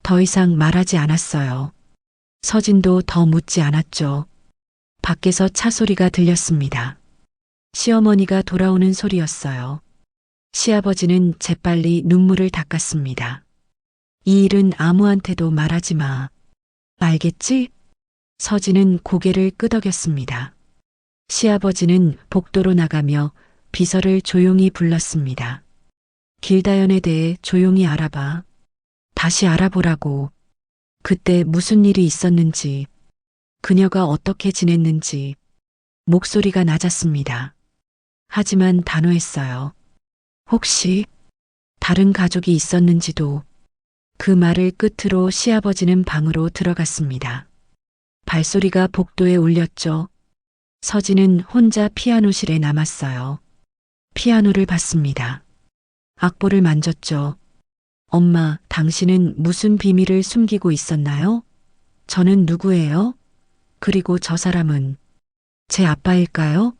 더 이상 말하지 않았어요. 서진도 더 묻지 않았죠. 밖에서 차 소리가 들렸습니다. 시어머니가 돌아오는 소리였어요. 시아버지는 재빨리 눈물을 닦았습니다. 이 일은 아무한테도 말하지 마. 알겠지? 서진은 고개를 끄덕였습니다. 시아버지는 복도로 나가며 비서를 조용히 불렀습니다. 길다연에 대해 조용히 알아봐. 다시 알아보라고. 그때 무슨 일이 있었는지, 그녀가 어떻게 지냈는지. 목소리가 낮았습니다. 하지만 단호했어요. 혹시 다른 가족이 있었는지도. 그 말을 끝으로 시아버지는 방으로 들어갔습니다. 발소리가 복도에 울렸죠. 서진은 혼자 피아노실에 남았어요. 피아노를 봤습니다. 악보를 만졌죠. 엄마, 당신은 무슨 비밀을 숨기고 있었나요? 저는 누구예요? 그리고 저 사람은 제 아빠일까요?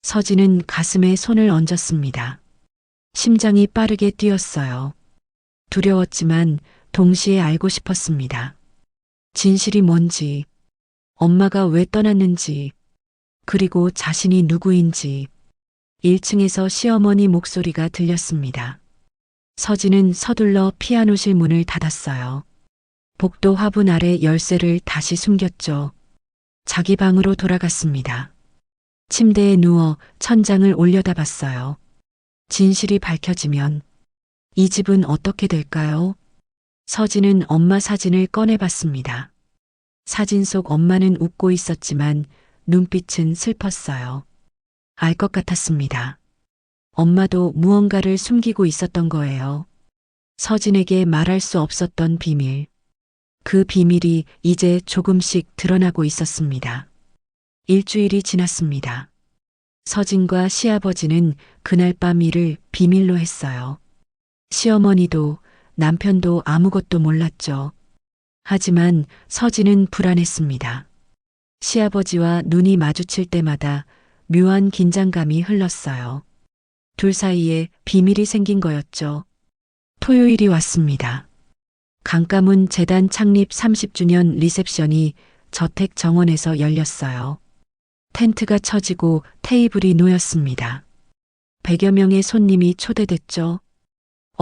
서진은 가슴에 손을 얹었습니다. 심장이 빠르게 뛰었어요. 두려웠지만 동시에 알고 싶었습니다. 진실이 뭔지, 엄마가 왜 떠났는지, 그리고 자신이 누구인지. 1층에서 시어머니 목소리가 들렸습니다. 서진은 서둘러 피아노실 문을 닫았어요. 복도 화분 아래 열쇠를 다시 숨겼죠. 자기 방으로 돌아갔습니다. 침대에 누워 천장을 올려다봤어요. 진실이 밝혀지면 이 집은 어떻게 될까요? 서진은 엄마 사진을 꺼내봤습니다. 사진 속 엄마는 웃고 있었지만 눈빛은 슬펐어요. 알 것 같았습니다. 엄마도 무언가를 숨기고 있었던 거예요. 서진에게 말할 수 없었던 비밀. 그 비밀이 이제 조금씩 드러나고 있었습니다. 일주일이 지났습니다. 서진과 시아버지는 그날 밤 일을 비밀로 했어요. 시어머니도 남편도 아무것도 몰랐죠. 하지만 서진은 불안했습니다. 시아버지와 눈이 마주칠 때마다 묘한 긴장감이 흘렀어요. 둘 사이에 비밀이 생긴 거였죠. 토요일이 왔습니다. 강가문 재단 창립 30주년 리셉션이 저택 정원에서 열렸어요. 텐트가 쳐지고 테이블이 놓였습니다. 100여 명의 손님이 초대됐죠.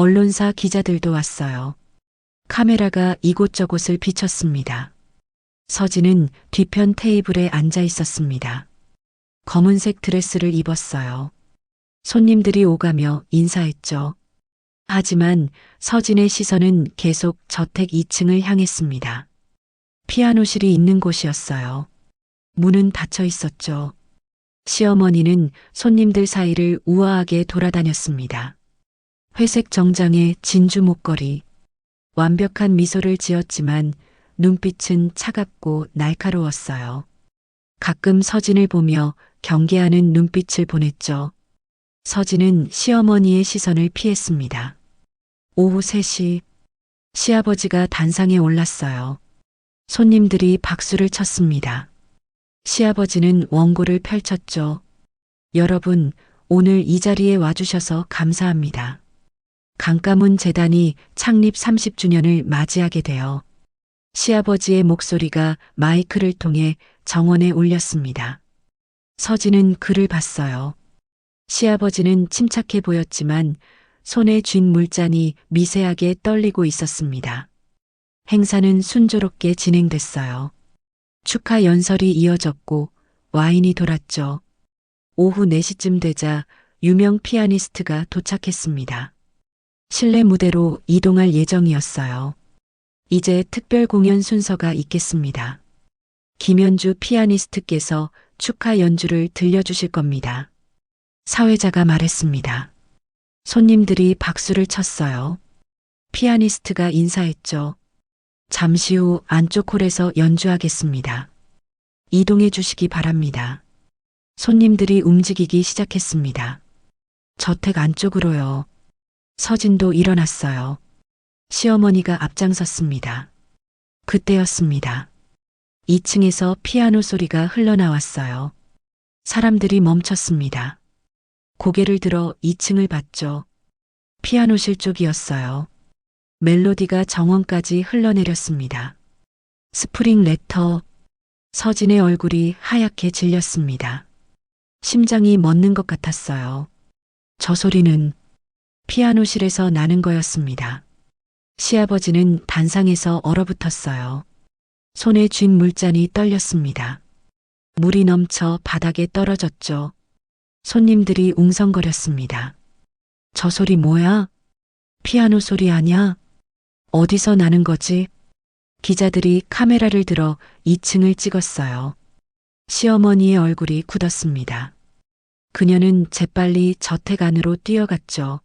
언론사 기자들도 왔어요. 카메라가 이곳저곳을 비췄습니다. 서진은 뒤편 테이블에 앉아 있었습니다. 검은색 드레스를 입었어요. 손님들이 오가며 인사했죠. 하지만 서진의 시선은 계속 저택 2층을 향했습니다. 피아노실이 있는 곳이었어요. 문은 닫혀 있었죠. 시어머니는 손님들 사이를 우아하게 돌아다녔습니다. 회색 정장에 진주 목걸이, 완벽한 미소를 지었지만 눈빛은 차갑고 날카로웠어요. 가끔 서진을 보며 경계하는 눈빛을 보냈죠. 서진은 시어머니의 시선을 피했습니다. 오후 3시, 시아버지가 단상에 올랐어요. 손님들이 박수를 쳤습니다. 시아버지는 원고를 펼쳤죠. 여러분, 오늘 이 자리에 와주셔서 감사합니다. 강가문 재단이 창립 30주년을 맞이하게 되어 시아버지의 목소리가 마이크를 통해 정원에 울렸습니다. 서진은 그를 봤어요. 시아버지는 침착해 보였지만 손에 쥔 물잔이 미세하게 떨리고 있었습니다. 행사는 순조롭게 진행됐어요. 축하 연설이 이어졌고 와인이 돌았죠. 오후 4시쯤 되자 유명 피아니스트가 도착했습니다. 실내 무대로 이동할 예정이었어요. 이제 특별 공연 순서가 있겠습니다. 김현주 피아니스트께서 축하 연주를 들려주실 겁니다. 사회자가 말했습니다. 손님들이 박수를 쳤어요. 피아니스트가 인사했죠. 잠시 후 안쪽 홀에서 연주하겠습니다. 이동해 주시기 바랍니다. 손님들이 움직이기 시작했습니다. 저택 안쪽으로요. 서진도 일어났어요. 시어머니가 앞장섰습니다. 그때였습니다. 2층에서 피아노 소리가 흘러나왔어요. 사람들이 멈췄습니다. 고개를 들어 2층을 봤죠. 피아노실 쪽이었어요. 멜로디가 정원까지 흘러내렸습니다. 스프링 레터. 서진의 얼굴이 하얗게 질렸습니다. 심장이 멎는 것 같았어요. 저 소리는 피아노실에서 나는 거였습니다. 시아버지는 단상에서 얼어붙었어요. 손에 쥔 물잔이 떨렸습니다. 물이 넘쳐 바닥에 떨어졌죠. 손님들이 웅성거렸습니다. 저 소리 뭐야? 피아노 소리 아냐? 어디서 나는 거지? 기자들이 카메라를 들어 2층을 찍었어요. 시어머니의 얼굴이 굳었습니다. 그녀는 재빨리 저택 안으로 뛰어갔죠.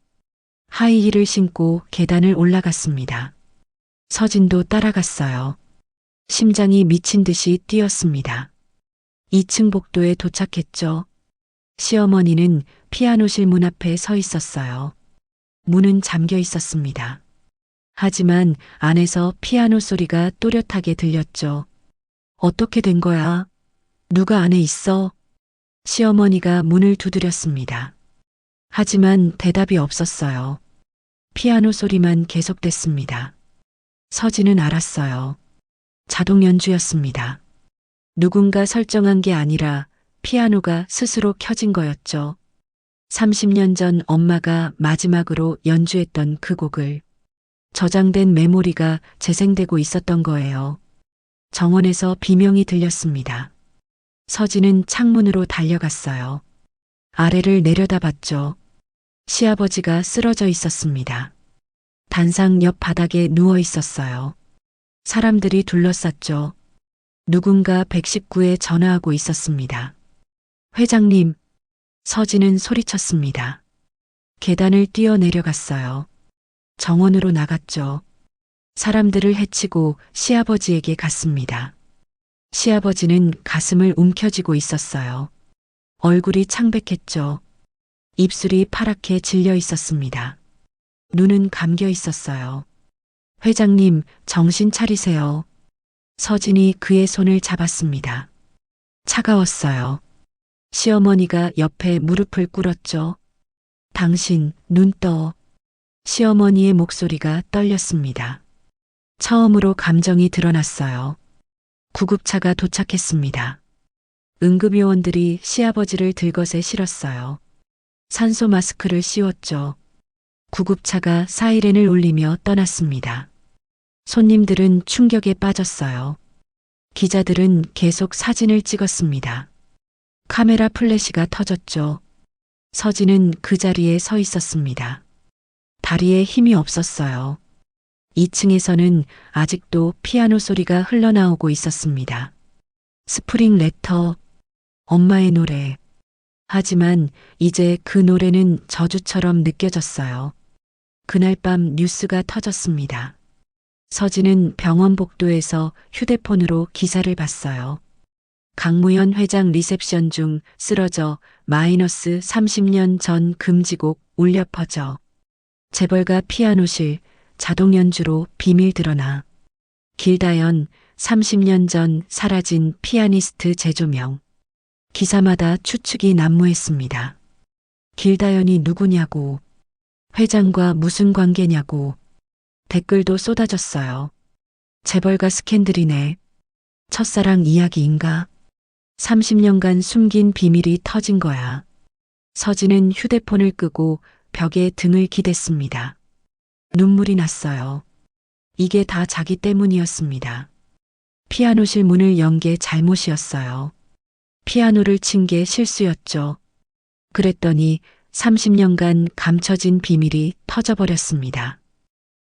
하이힐을 신고 계단을 올라갔습니다. 서진도 따라갔어요. 심장이 미친 듯이 뛰었습니다. 2층 복도에 도착했죠. 시어머니는 피아노실 문 앞에 서 있었어요. 문은 잠겨 있었습니다. 하지만 안에서 피아노 소리가 또렷하게 들렸죠. 어떻게 된 거야? 누가 안에 있어? 시어머니가 문을 두드렸습니다. 하지만 대답이 없었어요. 피아노 소리만 계속됐습니다. 서진은 알았어요. 자동 연주였습니다. 누군가 설정한 게 아니라 피아노가 스스로 켜진 거였죠. 30년 전 엄마가 마지막으로 연주했던 그 곡을 저장된 메모리가 재생되고 있었던 거예요. 정원에서 비명이 들렸습니다. 서진은 창문으로 달려갔어요. 아래를 내려다봤죠. 시아버지가 쓰러져 있었습니다. 단상 옆 바닥에 누워 있었어요. 사람들이 둘러쌌죠. 누군가 119에 전화하고 있었습니다. 회장님, 서진은 소리쳤습니다. 계단을 뛰어 내려갔어요. 정원으로 나갔죠. 사람들을 해치고 시아버지에게 갔습니다. 시아버지는 가슴을 움켜쥐고 있었어요. 얼굴이 창백했죠. 입술이 파랗게 질려 있었습니다. 눈은 감겨 있었어요. 회장님, 정신 차리세요. 서진이 그의 손을 잡았습니다. 차가웠어요. 시어머니가 옆에 무릎을 꿇었죠. 당신, 눈 떠. 시어머니의 목소리가 떨렸습니다. 처음으로 감정이 드러났어요. 구급차가 도착했습니다. 응급요원들이 시아버지를 들것에 실었어요. 산소 마스크를 씌웠죠. 구급차가 사이렌을 울리며 떠났습니다. 손님들은 충격에 빠졌어요. 기자들은 계속 사진을 찍었습니다. 카메라 플래시가 터졌죠. 서진은 그 자리에 서 있었습니다. 다리에 힘이 없었어요. 2층에서는 아직도 피아노 소리가 흘러나오고 있었습니다. 스프링 레터, 엄마의 노래. 하지만 이제 그 노래는 저주처럼 느껴졌어요. 그날 밤 뉴스가 터졌습니다. 서진은 병원 복도에서 휴대폰으로 기사를 봤어요. 강무현 회장 리셉션 중 쓰러져 마이너스 30년 전 금지곡 울려 퍼져. 재벌가 피아노실 자동 연주로 비밀 드러나. 길다연 30년 전 사라진 피아니스트 재조명. 기사마다 추측이 난무했습니다. 길다연이 누구냐고. 회장과 무슨 관계냐고. 댓글도 쏟아졌어요. 재벌가 스캔들이네. 첫사랑 이야기인가? 30년간 숨긴 비밀이 터진 거야. 서진은 휴대폰을 끄고 벽에 등을 기댔습니다. 눈물이 났어요. 이게 다 자기 때문이었습니다. 피아노실 문을 연 게 잘못이었어요. 피아노를 친 게 실수였죠. 그랬더니 30년간 감춰진 비밀이 터져버렸습니다.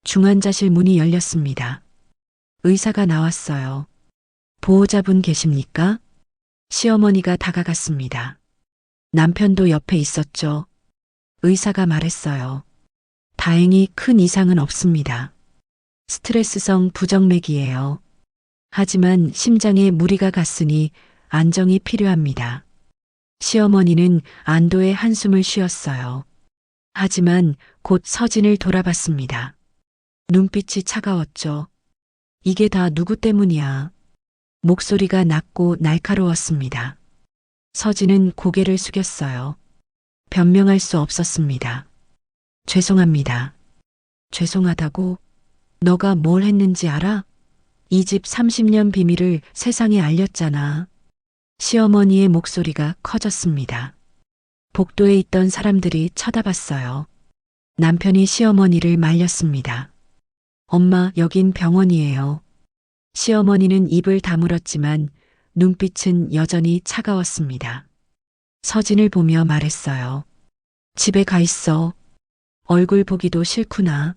중환자실 문이 열렸습니다. 의사가 나왔어요. 보호자분 계십니까? 시어머니가 다가갔습니다. 남편도 옆에 있었죠. 의사가 말했어요. 다행히 큰 이상은 없습니다. 스트레스성 부정맥이에요. 하지만 심장에 무리가 갔으니 안정이 필요합니다. 시어머니는 안도의 한숨을 쉬었어요. 하지만 곧 서진을 돌아봤습니다. 눈빛이 차가웠죠. 이게 다 누구 때문이야. 목소리가 낮고 날카로웠습니다. 서진은 고개를 숙였어요. 변명할 수 없었습니다. 죄송합니다. 죄송하다고? 너가 뭘 했는지 알아? 이 집 30년 비밀을 세상에 알렸잖아. 시어머니의 목소리가 커졌습니다. 복도에 있던 사람들이 쳐다봤어요. 남편이 시어머니를 말렸습니다. 엄마, 여긴 병원이에요. 시어머니는 입을 다물었지만 눈빛은 여전히 차가웠습니다. 서진을 보며 말했어요. 집에 가 있어. 얼굴 보기도 싫구나.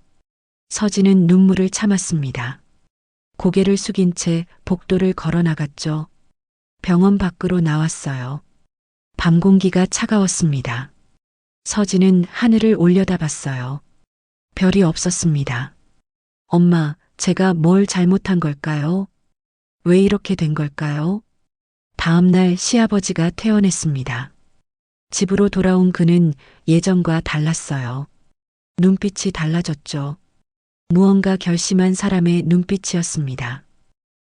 서진은 눈물을 참았습니다. 고개를 숙인 채 복도를 걸어 나갔죠. 병원 밖으로 나왔어요. 밤 공기가 차가웠습니다. 서진은 하늘을 올려다봤어요. 별이 없었습니다. 엄마, 제가 뭘 잘못한 걸까요? 왜 이렇게 된 걸까요? 다음 날 시아버지가 퇴원했습니다. 집으로 돌아온 그는 예전과 달랐어요. 눈빛이 달라졌죠. 무언가 결심한 사람의 눈빛이었습니다.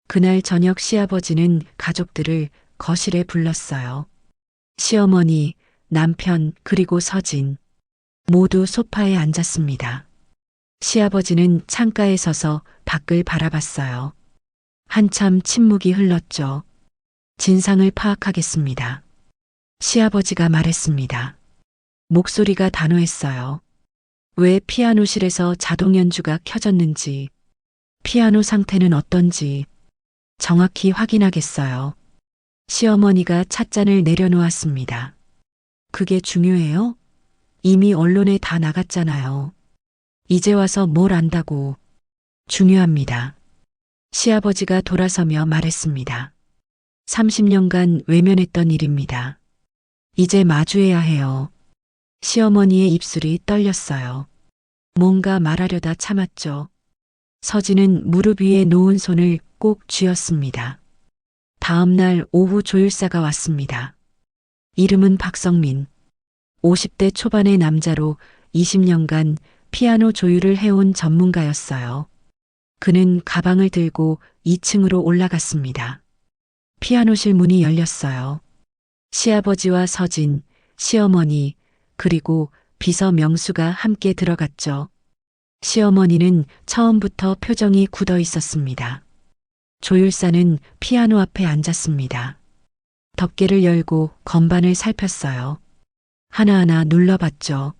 그날 저녁 시아버지는 가족들을 거실에 불렀어요. 시어머니, 남편, 그리고 서진. 모두 소파에 앉았습니다. 시아버지는 창가에 서서 밖을 바라봤어요. 한참 침묵이 흘렀죠. 진상을 파악하겠습니다. 시아버지가 말했습니다. 목소리가 단호했어요. 왜 피아노실에서 자동 연주가 켜졌는지, 피아노 상태는 어떤지 정확히 확인하겠어요. 시어머니가 찻잔을 내려놓았습니다. 그게 중요해요? 이미 언론에 다 나갔잖아요. 이제 와서 뭘 안다고. 중요합니다. 시아버지가 돌아서며 말했습니다. 30년간 외면했던 일입니다. 이제 마주해야 해요. 시어머니의 입술이 떨렸어요. 뭔가 말하려다 참았죠. 서진은 무릎 위에 놓은 손을 꼭 쥐었습니다. 다음 날 오후 조율사가 왔습니다. 이름은 박성민. 50대 초반의 남자로 20년간 피아노 조율을 해온 전문가였어요. 그는 가방을 들고 2층으로 올라갔습니다. 피아노실 문이 열렸어요. 시아버지와 서진, 시어머니, 그리고 비서 명수가 함께 들어갔죠. 시어머니는 처음부터 표정이 굳어 있었습니다. 조율사는 피아노 앞에 앉았습니다. 덮개를 열고 건반을 살폈어요. 하나하나 눌러봤죠.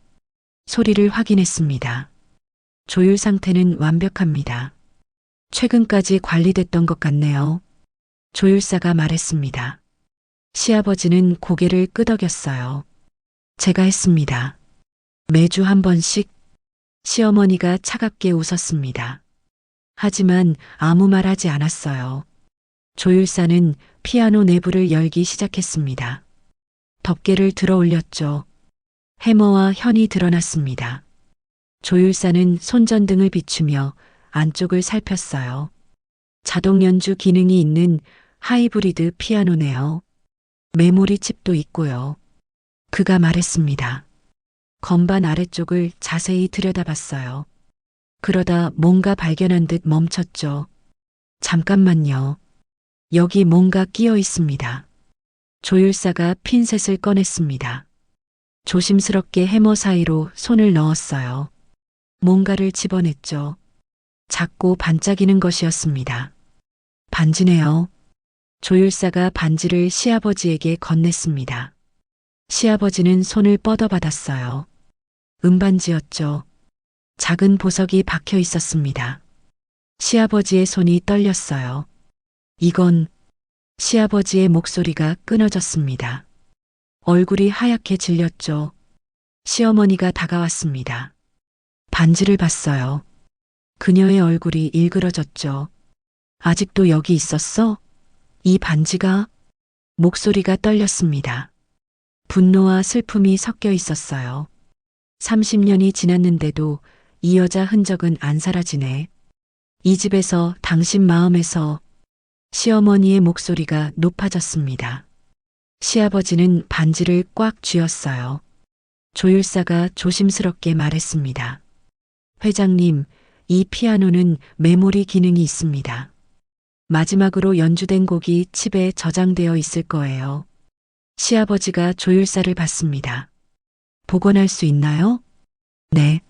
소리를 확인했습니다. 조율 상태는 완벽합니다. 최근까지 관리됐던 것 같네요. 조율사가 말했습니다. 시아버지는 고개를 끄덕였어요. 제가 했습니다. 매주 한 번씩. 시어머니가 차갑게 웃었습니다. 하지만 아무 말 하지 않았어요. 조율사는 피아노 내부를 열기 시작했습니다. 덮개를 들어 올렸죠. 해머와 현이 드러났습니다. 조율사는 손전등을 비추며 안쪽을 살폈어요. 자동 연주 기능이 있는 하이브리드 피아노네요. 메모리 칩도 있고요. 그가 말했습니다. 건반 아래쪽을 자세히 들여다봤어요. 그러다 뭔가 발견한 듯 멈췄죠. 잠깐만요. 여기 뭔가 끼어 있습니다. 조율사가 핀셋을 꺼냈습니다. 조심스럽게 해머 사이로 손을 넣었어요. 뭔가를 집어냈죠. 작고 반짝이는 것이었습니다. 반지네요. 조율사가 반지를 시아버지에게 건넸습니다. 시아버지는 손을 뻗어받았어요. 은반지였죠. 작은 보석이 박혀 있었습니다. 시아버지의 손이 떨렸어요. 이건 시아버지의 목소리가 끊어졌습니다. 얼굴이 하얗게 질렸죠. 시어머니가 다가왔습니다. 반지를 봤어요. 그녀의 얼굴이 일그러졌죠. 아직도 여기 있었어? 이 반지가? 목소리가 떨렸습니다. 분노와 슬픔이 섞여 있었어요. 30년이 지났는데도 이 여자 흔적은 안 사라지네. 이 집에서 당신 마음에서. 시어머니의 목소리가 높아졌습니다. 시아버지는 반지를 꽉 쥐었어요. 조율사가 조심스럽게 말했습니다. 회장님, 이 피아노는 메모리 기능이 있습니다. 마지막으로 연주된 곡이 칩에 저장되어 있을 거예요. 시아버지가 조율사를 봤습니다. 복원할 수 있나요? 네.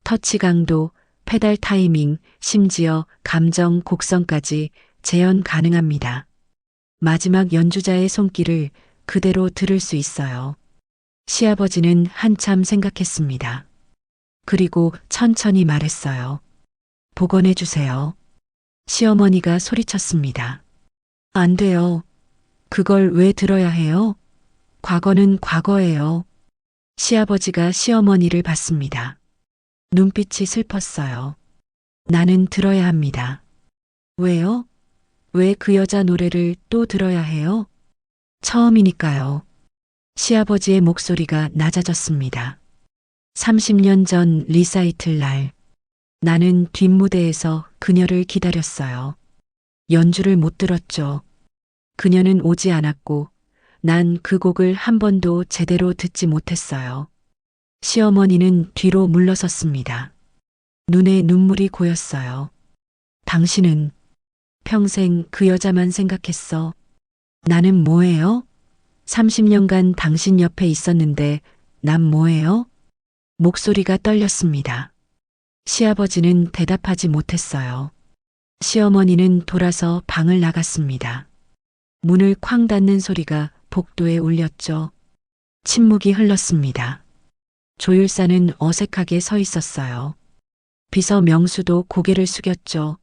터치 강도, 페달 타이밍, 심지어 감정 곡선까지 재현 가능합니다. 마지막 연주자의 손길을 그대로 들을 수 있어요. 시아버지는 한참 생각했습니다. 그리고 천천히 말했어요. 복원해 주세요. 시어머니가 소리쳤습니다. 안 돼요. 그걸 왜 들어야 해요? 과거는 과거예요. 시아버지가 시어머니를 봤습니다. 눈빛이 슬펐어요. 나는 들어야 합니다. 왜요? 왜 그 여자 노래를 또 들어야 해요? 처음이니까요. 시아버지의 목소리가 낮아졌습니다. 30년 전 리사이틀 날. 나는 뒷무대에서 그녀를 기다렸어요. 연주를 못 들었죠. 그녀는 오지 않았고 난 그 곡을 한 번도 제대로 듣지 못했어요. 시어머니는 뒤로 물러섰습니다. 눈에 눈물이 고였어요. 당신은 평생 그 여자만 생각했어. 나는 뭐예요? 30년간 당신 옆에 있었는데 난 뭐예요? 목소리가 떨렸습니다. 시아버지는 대답하지 못했어요. 시어머니는 돌아서 방을 나갔습니다. 문을 쾅 닫는 소리가 복도에 울렸죠. 침묵이 흘렀습니다. 조율사는 어색하게 서 있었어요. 비서 명수도 고개를 숙였죠.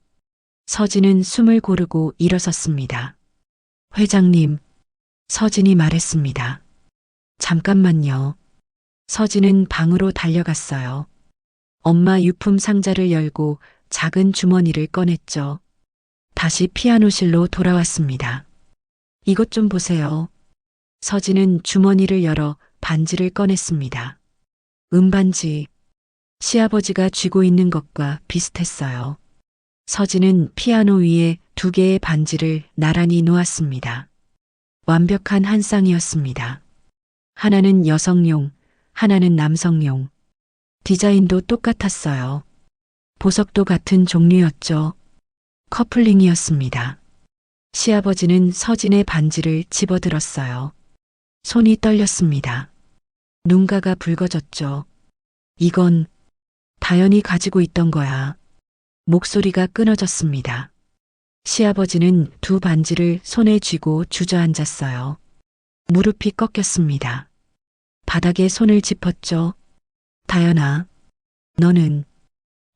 서진은 숨을 고르고 일어섰습니다. 회장님, 서진이 말했습니다. 잠깐만요. 서진은 방으로 달려갔어요. 엄마 유품 상자를 열고 작은 주머니를 꺼냈죠. 다시 피아노실로 돌아왔습니다. 이것 좀 보세요. 서진은 주머니를 열어 반지를 꺼냈습니다. 은반지. 시아버지가 쥐고 있는 것과 비슷했어요. 서진은 피아노 위에 2개의 반지를 나란히 놓았습니다. 완벽한 한 쌍이었습니다. 하나는 여성용, 하나는 남성용. 디자인도 똑같았어요. 보석도 같은 종류였죠. 커플링이었습니다. 시아버지는 서진의 반지를 집어들었어요. 손이 떨렸습니다. 눈가가 붉어졌죠. 이건 다연이 가지고 있던 거야. 목소리가 끊어졌습니다. 시아버지는 2 반지를 손에 쥐고 주저앉았어요. 무릎이 꺾였습니다. 바닥에 손을 짚었죠. 다연아, 너는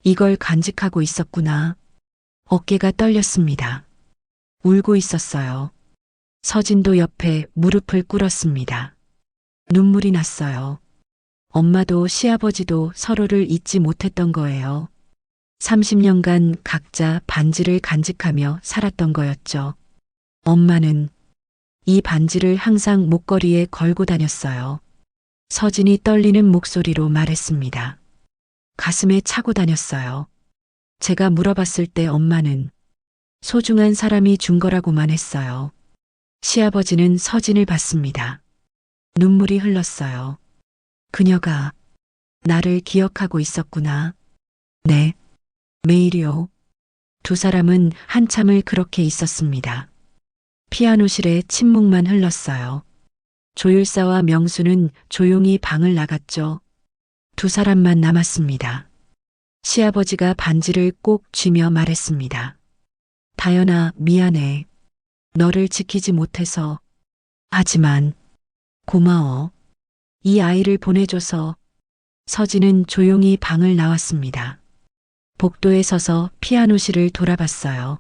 이걸 간직하고 있었구나. 어깨가 떨렸습니다. 울고 있었어요. 서진도 옆에 무릎을 꿇었습니다. 눈물이 났어요. 엄마도 시아버지도 서로를 잊지 못했던 거예요. 30년간 각자 반지를 간직하며 살았던 거였죠. 엄마는 이 반지를 항상 목걸이에 걸고 다녔어요. 서진이 떨리는 목소리로 말했습니다. 가슴에 차고 다녔어요. 제가 물어봤을 때 엄마는 소중한 사람이 준 거라고만 했어요. 시아버지는 서진을 봤습니다. 눈물이 흘렀어요. 그녀가 나를 기억하고 있었구나. 네, 매일이요. 2 사람은 한참을 그렇게 있었습니다. 피아노실에 침묵만 흘렀어요. 조율사와 명수는 조용히 방을 나갔죠. 2 사람만 남았습니다. 시아버지가 반지를 꼭 쥐며 말했습니다. 다연아, 미안해. 너를 지키지 못해서. 하지만 고마워. 이 아이를 보내줘서. 서진은 조용히 방을 나왔습니다. 복도에 서서 피아노실을 돌아봤어요.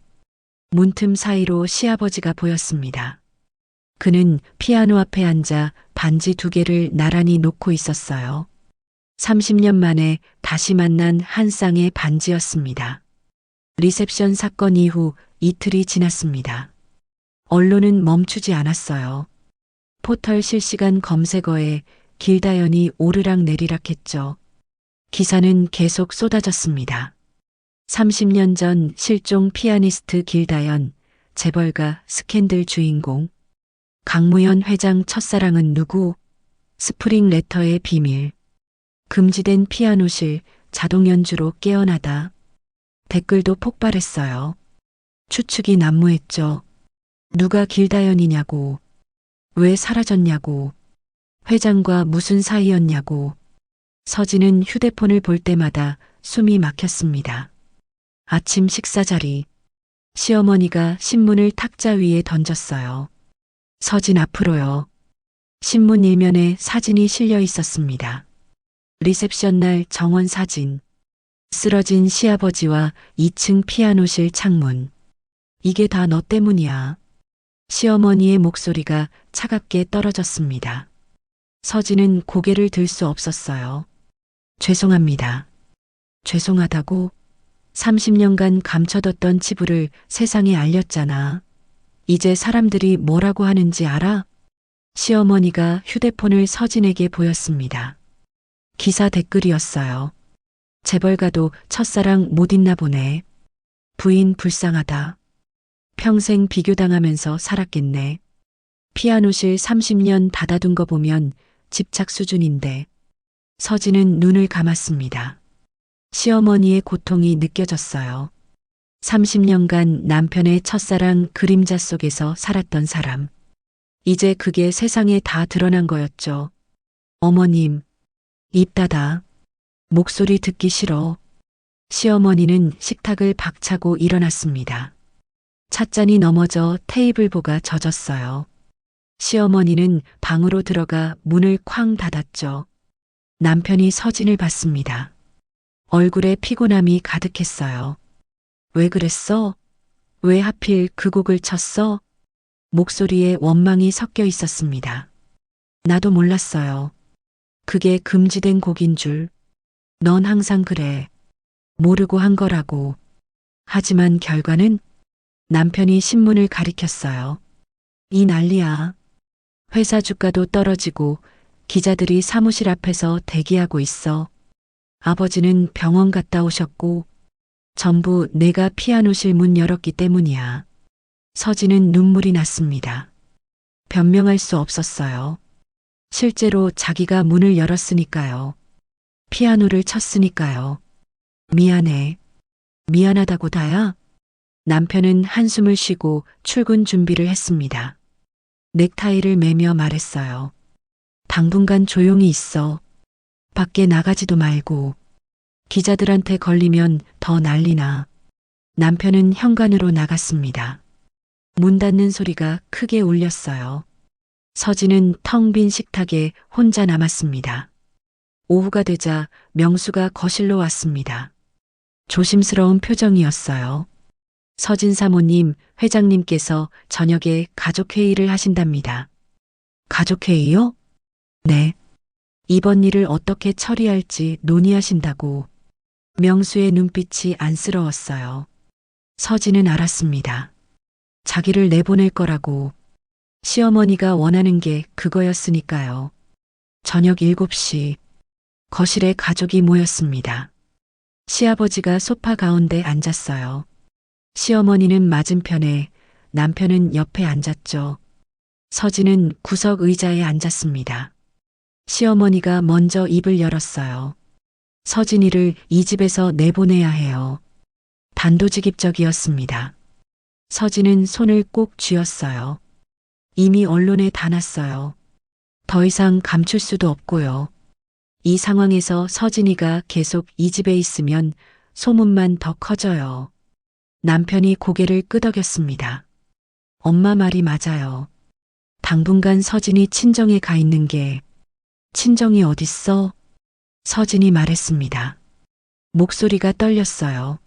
문틈 사이로 시아버지가 보였습니다. 그는 피아노 앞에 앉아 반지 2개를 나란히 놓고 있었어요. 30년 만에 다시 만난 한 쌍의 반지였습니다. 리셉션 사건 이후 이틀이 지났습니다. 언론은 멈추지 않았어요. 포털 실시간 검색어에 길다연이 오르락 내리락 했죠. 기사는 계속 쏟아졌습니다. 30년 전 실종 피아니스트 길다연, 재벌가 스캔들 주인공. 강무현 회장 첫사랑은 누구? 스프링 레터의 비밀. 금지된 피아노실 자동 연주로 깨어나다. 댓글도 폭발했어요. 추측이 난무했죠. 누가 길다연이냐고. 왜 사라졌냐고. 회장과 무슨 사이였냐고. 서진은 휴대폰을 볼 때마다 숨이 막혔습니다. 아침 식사 자리. 시어머니가 신문을 탁자 위에 던졌어요. 서진 앞으로요. 신문 일면에 사진이 실려 있었습니다. 리셉션 날 정원 사진. 쓰러진 시아버지와 2층 피아노실 창문. 이게 다 너 때문이야. 시어머니의 목소리가 차갑게 떨어졌습니다. 서진은 고개를 들 수 없었어요. 죄송합니다. 죄송하다고? 30년간 감춰뒀던 치부를 세상에 알렸잖아. 이제 사람들이 뭐라고 하는지 알아? 시어머니가 휴대폰을 서진에게 보였습니다. 기사 댓글이었어요. 재벌 가도 첫사랑 못 잊나 보네. 부인 불쌍하다. 평생 비교당하면서 살았겠네. 피아노실 30년 닫아둔 거 보면 집착 수준인데. 서진은 눈을 감았습니다. 시어머니의 고통이 느껴졌어요. 30년간 남편의 첫사랑 그림자 속에서 살았던 사람. 이제 그게 세상에 다 드러난 거였죠. 어머님, 입 닫아. 목소리 듣기 싫어. 시어머니는 식탁을 박차고 일어났습니다. 찻잔이 넘어져 테이블보가 젖었어요. 시어머니는 방으로 들어가 문을 쾅 닫았죠. 남편이 서진을 봤습니다. 얼굴에 피곤함이 가득했어요. 왜 그랬어? 왜 하필 그 곡을 쳤어? 목소리에 원망이 섞여 있었습니다. 나도 몰랐어요. 그게 금지된 곡인 줄. 넌 항상 그래. 모르고 한 거라고. 하지만 결과는 남편이 신문을 가리켰어요. 이 난리야. 회사 주가도 떨어지고 기자들이 사무실 앞에서 대기하고 있어. 아버지는 병원 갔다 오셨고 전부 내가 피아노실 문 열었기 때문이야. 서진은 눈물이 났습니다. 변명할 수 없었어요. 실제로 자기가 문을 열었으니까요. 피아노를 쳤으니까요. 미안해. 미안하다고 다야? 남편은 한숨을 쉬고 출근 준비를 했습니다. 넥타이를 매며 말했어요. 당분간 조용히 있어. 밖에 나가지도 말고. 기자들한테 걸리면 더 난리나. 남편은 현관으로 나갔습니다. 문 닫는 소리가 크게 울렸어요. 서진은 텅 빈 식탁에 혼자 남았습니다. 오후가 되자 명수가 거실로 왔습니다. 조심스러운 표정이었어요. 서진 사모님, 회장님께서 저녁에 가족회의를 하신답니다. 가족회의요? 네. 이번 일을 어떻게 처리할지 논의하신다고. 명수의 눈빛이 안쓰러웠어요. 서진은 알았습니다. 자기를 내보낼 거라고. 시어머니가 원하는 게 그거였으니까요. 저녁 7시 거실에 가족이 모였습니다. 시아버지가 소파 가운데 앉았어요. 시어머니는 맞은편에, 남편은 옆에 앉았죠. 서진은 구석 의자에 앉았습니다. 시어머니가 먼저 입을 열었어요. 서진이를 이 집에서 내보내야 해요. 단도직입적이었습니다. 서진은 손을 꼭 쥐었어요. 이미 언론에 다 났어요. 더 이상 감출 수도 없고요. 이 상황에서 서진이가 계속 이 집에 있으면 소문만 더 커져요. 남편이 고개를 끄덕였습니다. 엄마 말이 맞아요. 당분간 서진이 친정에 가 있는 게 친정이 어딨어? 서진이 말했습니다. 목소리가 떨렸어요.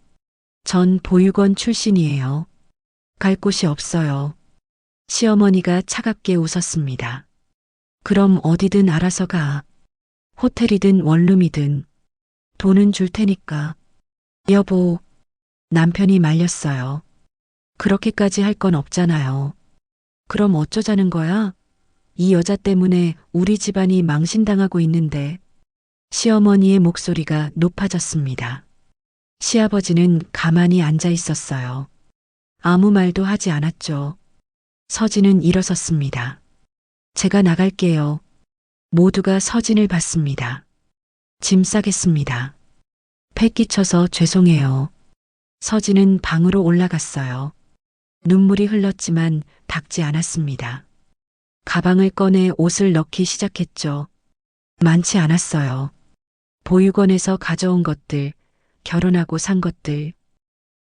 전 보육원 출신이에요. 갈 곳이 없어요. 시어머니가 차갑게 웃었습니다. 그럼 어디든 알아서 가. 호텔이든 원룸이든 돈은 줄 테니까. 여보, 남편이 말렸어요. 그렇게까지 할 건 없잖아요. 그럼 어쩌자는 거야? 이 여자 때문에 우리 집안이 망신당하고 있는데. 시어머니의 목소리가 높아졌습니다. 시아버지는 가만히 앉아 있었어요. 아무 말도 하지 않았죠. 서진은 일어섰습니다. 제가 나갈게요. 모두가 서진을 봤습니다. 짐 싸겠습니다. 패 끼쳐서 죄송해요. 서진은 방으로 올라갔어요. 눈물이 흘렀지만 닦지 않았습니다. 가방을 꺼내 옷을 넣기 시작했죠. 많지 않았어요. 보육원에서 가져온 것들, 결혼하고 산 것들,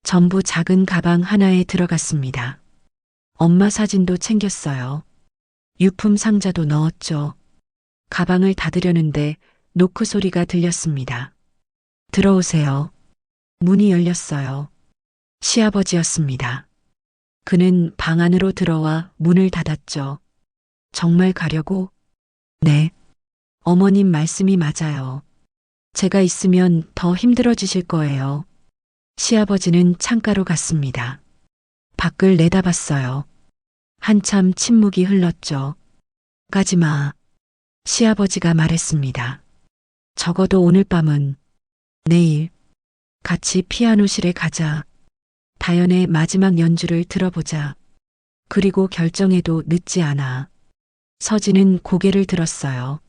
전부 작은 가방 하나에 들어갔습니다. 엄마 사진도 챙겼어요. 유품 상자도 넣었죠. 가방을 닫으려는데 노크 소리가 들렸습니다. 들어오세요. 문이 열렸어요. 시아버지였습니다. 그는 방 안으로 들어와 문을 닫았죠. 정말 가려고? 네. 어머님 말씀이 맞아요. 제가 있으면 더 힘들어지실 거예요. 시아버지는 창가로 갔습니다. 밖을 내다봤어요. 한참 침묵이 흘렀죠. 가지마. 시아버지가 말했습니다. 적어도 오늘 밤은 내일 같이 피아노실에 가자. 다연의 마지막 연주를 들어보자. 그리고 결정해도 늦지 않아. 서진은 고개를 들었어요.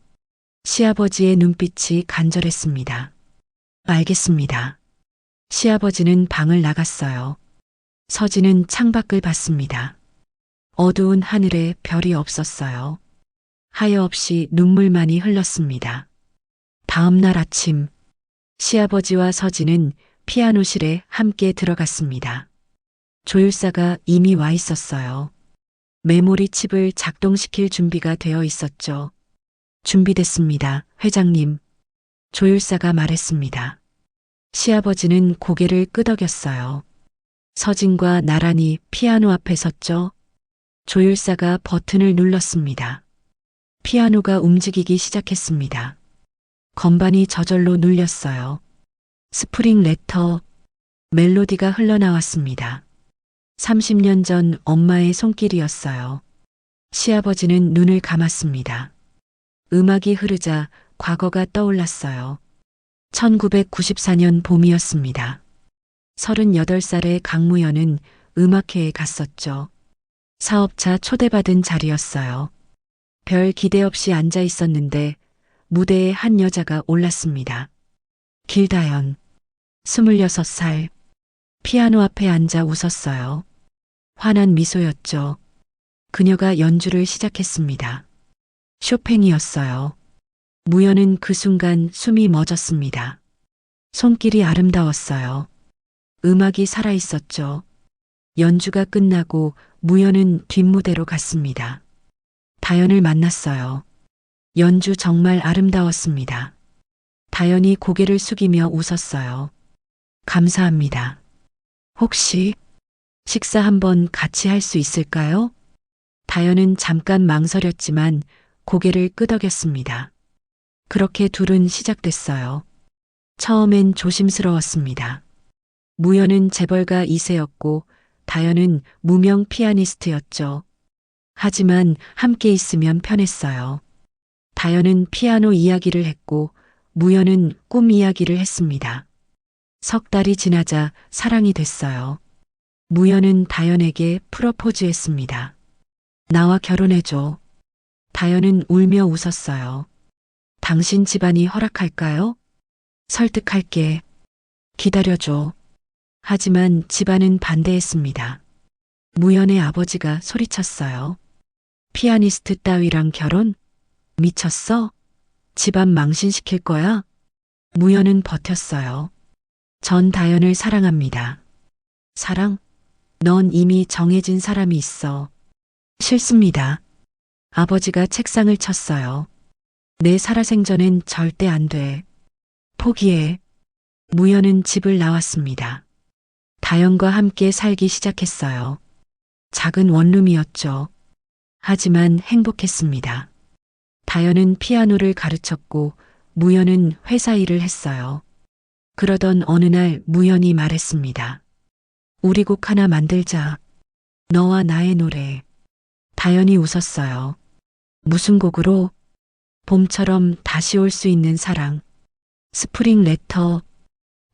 시아버지의 눈빛이 간절했습니다. 알겠습니다. 시아버지는 방을 나갔어요. 서진은 창밖을 봤습니다. 어두운 하늘에 별이 없었어요. 하여 없이 눈물만이 흘렀습니다. 다음 날 아침, 시아버지와 서진은 피아노실에 함께 들어갔습니다. 조율사가 이미 와 있었어요. 메모리 칩을 작동시킬 준비가 되어 있었죠. 준비됐습니다, 회장님. 조율사가 말했습니다. 시아버지는 고개를 끄덕였어요. 서진과 나란히 피아노 앞에 섰죠. 조율사가 버튼을 눌렀습니다. 피아노가 움직이기 시작했습니다. 건반이 저절로 눌렸어요. 스프링 레터, 멜로디가 흘러나왔습니다. 30년 전 엄마의 손길이었어요. 시아버지는 눈을 감았습니다. 음악이 흐르자 과거가 떠올랐어요. 1994년 봄이었습니다. 38살의 강무연은 음악회에 갔었죠. 사업차 초대받은 자리였어요. 별 기대 없이 앉아 있었는데 무대에 한 여자가 올랐습니다. 길다연, 26살, 피아노 앞에 앉아 웃었어요. 환한 미소였죠. 그녀가 연주를 시작했습니다. 쇼팽이었어요. 무연은 그 순간 숨이 멎었습니다. 손길이 아름다웠어요. 음악이 살아있었죠. 연주가 끝나고 무연은 뒷무대로 갔습니다. 다연을 만났어요. 연주 정말 아름다웠습니다. 다연이 고개를 숙이며 웃었어요. 감사합니다. 혹시 식사 한번 같이 할 수 있을까요? 다연은 잠깐 망설였지만 고개를 끄덕였습니다. 그렇게 둘은 시작됐어요. 처음엔 조심스러웠습니다. 무연은 재벌가 2세였고 다연은 무명 피아니스트였죠. 하지만 함께 있으면 편했어요. 다연은 피아노 이야기를 했고 무연은 꿈 이야기를 했습니다. 석 달이 지나자 사랑이 됐어요. 무연은 다연에게 프러포즈했습니다. 나와 결혼해줘. 다연은 울며 웃었어요. 당신 집안이 허락할까요? 설득할게. 기다려줘. 하지만 집안은 반대했습니다. 무연의 아버지가 소리쳤어요. 피아니스트 따위랑 결혼? 미쳤어? 집안 망신시킬 거야? 무연은 버텼어요. 전 다연을 사랑합니다. 사랑? 넌 이미 정해진 사람이 있어. 싫습니다. 아버지가 책상을 쳤어요. 내 살아생전엔 절대 안 돼. 포기해. 무연은 집을 나왔습니다. 다연과 함께 살기 시작했어요. 작은 원룸이었죠. 하지만 행복했습니다. 다연은 피아노를 가르쳤고 무연은 회사 일을 했어요. 그러던 어느 날 무연이 말했습니다. 우리 곡 하나 만들자. 너와 나의 노래. 다연이 웃었어요. 무슨 곡으로? 봄처럼 다시 올 수 있는 사랑. 스프링 레터.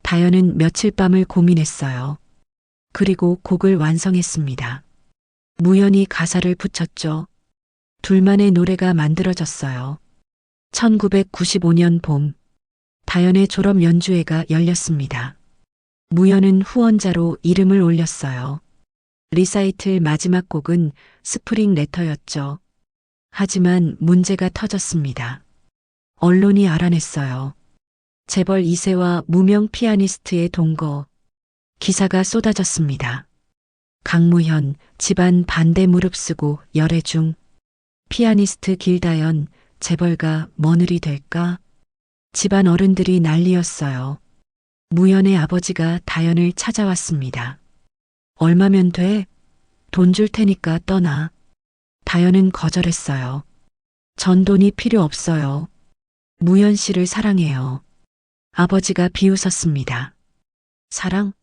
다연은 며칠 밤을 고민했어요. 그리고 곡을 완성했습니다. 무연이 가사를 붙였죠. 둘만의 노래가 만들어졌어요. 1995년 봄, 다연의 졸업 연주회가 열렸습니다. 무연은 후원자로 이름을 올렸어요. 리사이틀 마지막 곡은 스프링 레터였죠. 하지만 문제가 터졌습니다. 언론이 알아냈어요. 재벌 2세와 무명 피아니스트의 동거. 기사가 쏟아졌습니다. 강무현, 집안 반대 무릅쓰고 열애 중. 피아니스트 길다연, 재벌가 머느리 될까? 집안 어른들이 난리였어요. 무연의 아버지가 다연을 찾아왔습니다. 얼마면 돼? 돈 줄 테니까 떠나. 다연은 거절했어요. 전 돈이 필요 없어요. 무연 씨를 사랑해요. 아버지가 비웃었습니다. 사랑?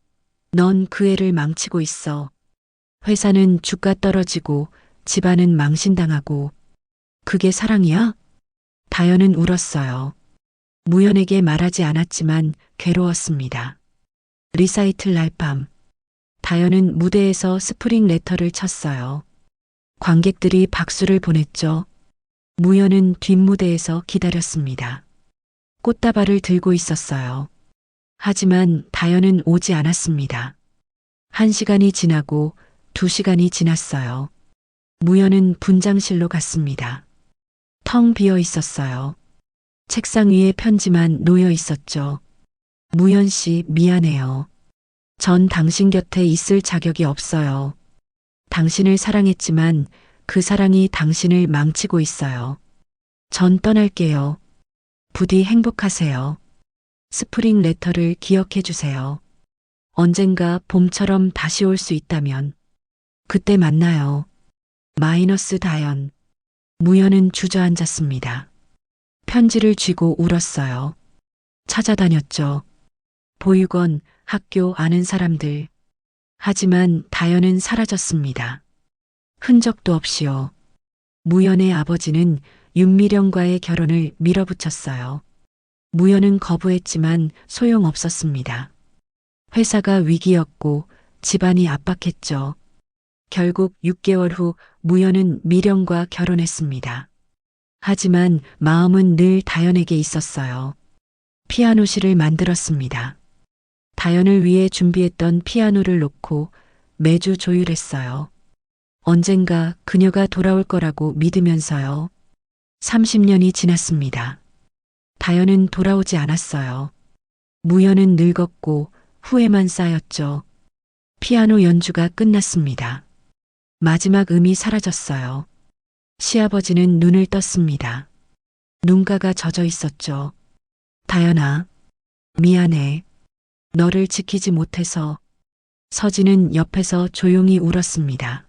넌 그 애를 망치고 있어. 회사는 주가 떨어지고 집안은 망신당하고 그게 사랑이야? 다연은 울었어요. 무연에게 말하지 않았지만 괴로웠습니다. 리사이틀 날 밤, 다현은 무대에서 스프링 레터를 쳤어요. 관객들이 박수를 보냈죠. 무연은 뒷무대에서 기다렸습니다. 꽃다발을 들고 있었어요. 하지만 다현은 오지 않았습니다. 1시간이 지나고 2시간이 지났어요. 무연은 분장실로 갔습니다. 텅 비어 있었어요. 책상 위에 편지만 놓여 있었죠. 무연 씨, 미안해요. 전 당신 곁에 있을 자격이 없어요. 당신을 사랑했지만 그 사랑이 당신을 망치고 있어요. 전 떠날게요. 부디 행복하세요. 스프링 레터를 기억해 주세요. 언젠가 봄처럼 다시 올 수 있다면 그때 만나요. 마이너스 다현. 무연은 주저앉았습니다. 편지를 쥐고 울었어요. 찾아다녔죠. 보육원, 학교, 아는 사람들. 하지만 다현은 사라졌습니다. 흔적도 없이요. 무연의 아버지는 윤미령과의 결혼을 밀어붙였어요. 무연은 거부했지만 소용없었습니다. 회사가 위기였고 집안이 압박했죠. 결국 6개월 후 무연은 미령과 결혼했습니다. 하지만 마음은 늘 다현에게 있었어요. 피아노실을 만들었습니다. 다현을 위해 준비했던 피아노를 놓고 매주 조율했어요. 언젠가 그녀가 돌아올 거라고 믿으면서요. 30년이 지났습니다. 다현은 돌아오지 않았어요. 무연은 늙었고 후회만 쌓였죠. 피아노 연주가 끝났습니다. 마지막 음이 사라졌어요. 시아버지는 눈을 떴습니다. 눈가가 젖어 있었죠. 다현아, 미안해. 너를 지키지 못해서. 서진은 옆에서 조용히 울었습니다.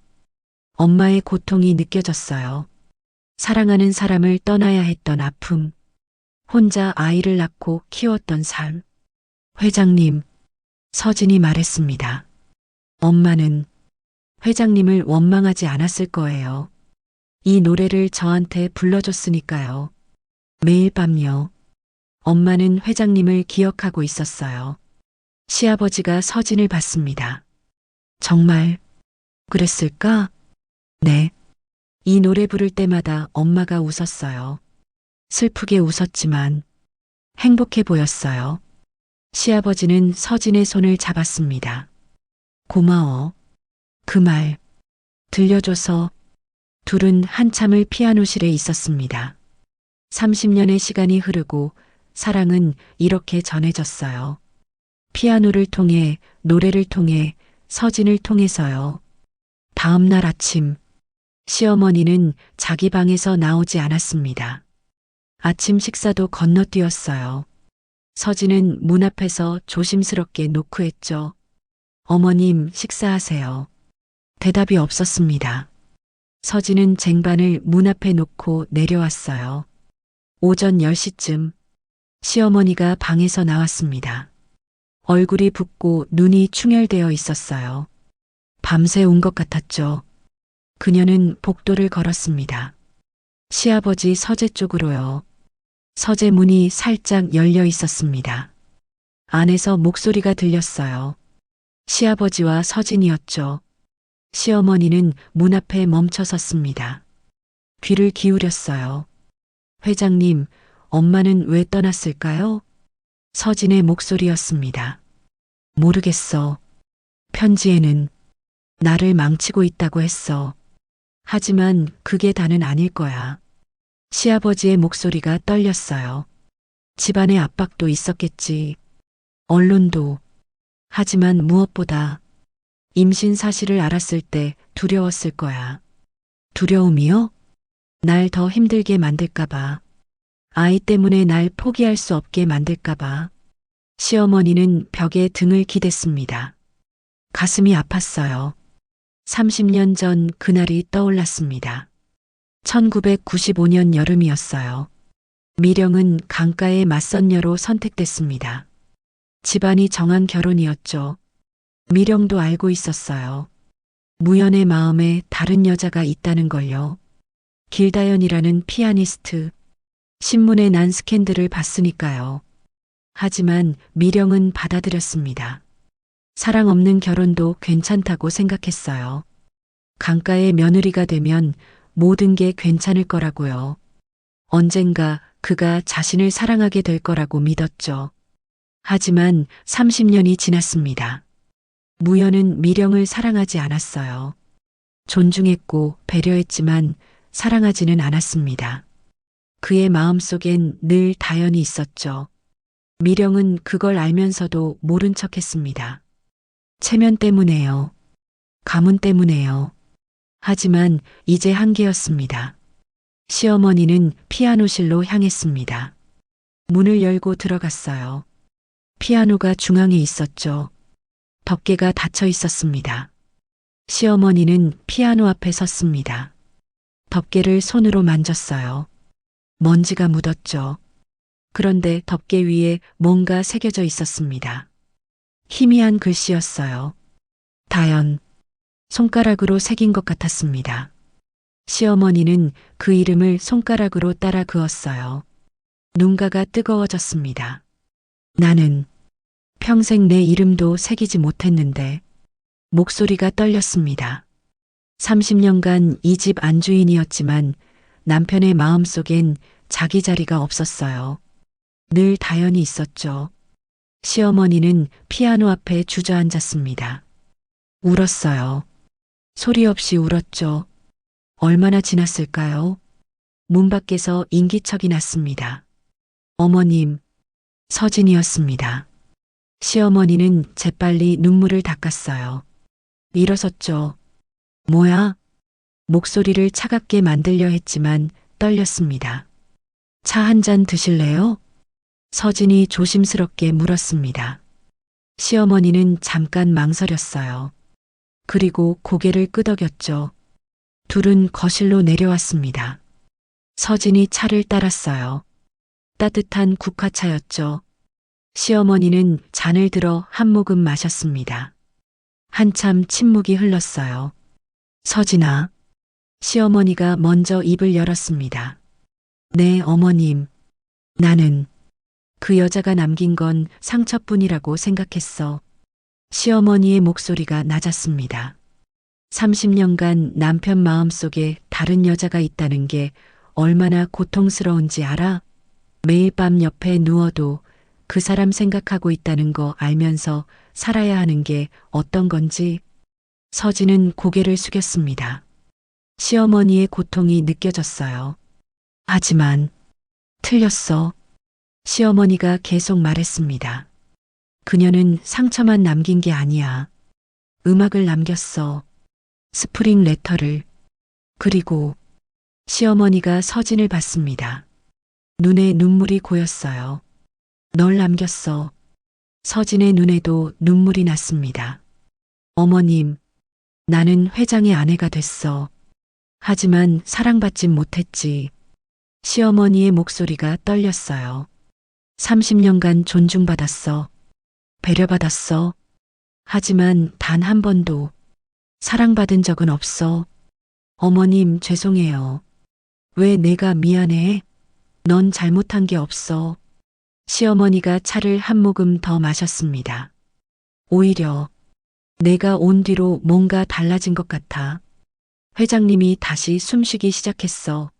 엄마의 고통이 느껴졌어요. 사랑하는 사람을 떠나야 했던 아픔. 혼자 아이를 낳고 키웠던 삶. 회장님, 서진이 말했습니다. 엄마는 회장님을 원망하지 않았을 거예요. 이 노래를 저한테 불러줬으니까요. 매일 밤요. 엄마는 회장님을 기억하고 있었어요. 시아버지가 서진을 봤습니다. 정말 그랬을까? 네. 이 노래 부를 때마다 엄마가 웃었어요. 슬프게 웃었지만 행복해 보였어요. 시아버지는 서진의 손을 잡았습니다. 고마워. 그 말 들려줘서. 둘은 한참을 피아노실에 있었습니다. 30년의 시간이 흐르고 사랑은 이렇게 전해졌어요. 피아노를 통해, 노래를 통해, 서진을 통해서요. 다음 날 아침, 시어머니는 자기 방에서 나오지 않았습니다. 아침 식사도 건너뛰었어요. 서진은 문 앞에서 조심스럽게 노크했죠. 어머님, 식사하세요. 대답이 없었습니다. 서진은 쟁반을 문 앞에 놓고 내려왔어요. 오전 10시쯤 시어머니가 방에서 나왔습니다. 얼굴이 붓고 눈이 충혈되어 있었어요. 밤새 온 것 같았죠. 그녀는 복도를 걸었습니다. 시아버지 서재 쪽으로요. 서재 문이 살짝 열려 있었습니다. 안에서 목소리가 들렸어요. 시아버지와 서진이었죠. 시어머니는 문 앞에 멈춰 섰습니다. 귀를 기울였어요. 회장님, 엄마는 왜 떠났을까요? 서진의 목소리였습니다. 모르겠어. 편지에는 나를 망치고 있다고 했어. 하지만 그게 다는 아닐 거야. 시아버지의 목소리가 떨렸어요. 집안의 압박도 있었겠지. 언론도. 하지만 무엇보다 임신 사실을 알았을 때 두려웠을 거야. 두려움이요? 날 더 힘들게 만들까봐. 아이 때문에 날 포기할 수 없게 만들까봐. 시어머니는 벽에 등을 기댔습니다. 가슴이 아팠어요. 30년 전 그날이 떠올랐습니다. 1995년 여름이었어요. 미령은 강가의 맞선녀로 선택됐습니다. 집안이 정한 결혼이었죠. 미령도 알고 있었어요. 무연의 마음에 다른 여자가 있다는 걸요. 길다연이라는 피아니스트. 신문에 난 스캔들을 봤으니까요. 하지만 미령은 받아들였습니다. 사랑 없는 결혼도 괜찮다고 생각했어요. 강가의 며느리가 되면 모든 게 괜찮을 거라고요. 언젠가 그가 자신을 사랑하게 될 거라고 믿었죠. 하지만 30년이 지났습니다. 무연은 미령을 사랑하지 않았어요. 존중했고 배려했지만 사랑하지는 않았습니다. 그의 마음속엔 늘 다연이 있었죠. 미령은 그걸 알면서도 모른 척했습니다. 체면 때문에요. 가문 때문에요. 하지만 이제 한계였습니다. 시어머니는 피아노실로 향했습니다. 문을 열고 들어갔어요. 피아노가 중앙에 있었죠. 덮개가 닫혀 있었습니다. 시어머니는 피아노 앞에 섰습니다. 덮개를 손으로 만졌어요. 먼지가 묻었죠. 그런데 덮개 위에 뭔가 새겨져 있었습니다. 희미한 글씨였어요. 다연. 손가락으로 새긴 것 같았습니다. 시어머니는 그 이름을 손가락으로 따라 그었어요. 눈가가 뜨거워졌습니다. 나는 평생 내 이름도 새기지 못했는데 목소리가 떨렸습니다. 30년간 이 집 안주인이었지만 남편의 마음속엔 자기 자리가 없었어요. 늘 다연이 있었죠. 시어머니는 피아노 앞에 주저앉았습니다. 울었어요. 소리 없이 울었죠. 얼마나 지났을까요? 문 밖에서 인기척이 났습니다. 어머님, 서진이었습니다. 시어머니는 재빨리 눈물을 닦았어요. 일어섰죠. 뭐야? 목소리를 차갑게 만들려 했지만 떨렸습니다. 차 한 잔 드실래요? 서진이 조심스럽게 물었습니다. 시어머니는 잠깐 망설였어요. 그리고 고개를 끄덕였죠. 둘은 거실로 내려왔습니다. 서진이 차를 따랐어요. 따뜻한 국화차였죠. 시어머니는 잔을 들어 한 모금 마셨습니다. 한참 침묵이 흘렀어요. 서진아. 시어머니가 먼저 입을 열었습니다. 네, 어머님. 나는 그 여자가 남긴 건 상처뿐이라고 생각했어. 시어머니의 목소리가 낮았습니다. 30년간 남편 마음속에 다른 여자가 있다는 게 얼마나 고통스러운지 알아? 매일 밤 옆에 누워도 그 사람 생각하고 있다는 거 알면서 살아야 하는 게 어떤 건지. 서진은 고개를 숙였습니다. 시어머니의 고통이 느껴졌어요. 하지만 틀렸어. 시어머니가 계속 말했습니다. 그녀는 상처만 남긴 게 아니야. 음악을 남겼어. 스프링 레터를. 그리고 시어머니가 서진을 봤습니다. 눈에 눈물이 고였어요. 널 남겼어. 서진의 눈에도 눈물이 났습니다. 어머님, 나는 회장의 아내가 됐어. 하지만 사랑받진 못했지. 시어머니의 목소리가 떨렸어요. 30년간 존중받았어. 배려받았어. 하지만 단 한 번도 사랑받은 적은 없어. 어머님, 죄송해요. 왜 내가 미안해? 넌 잘못한 게 없어. 시어머니가 차를 한 모금 더 마셨습니다. 오히려 내가 온 뒤로 뭔가 달라진 것 같아. 회장님이 다시 숨쉬기 시작했어.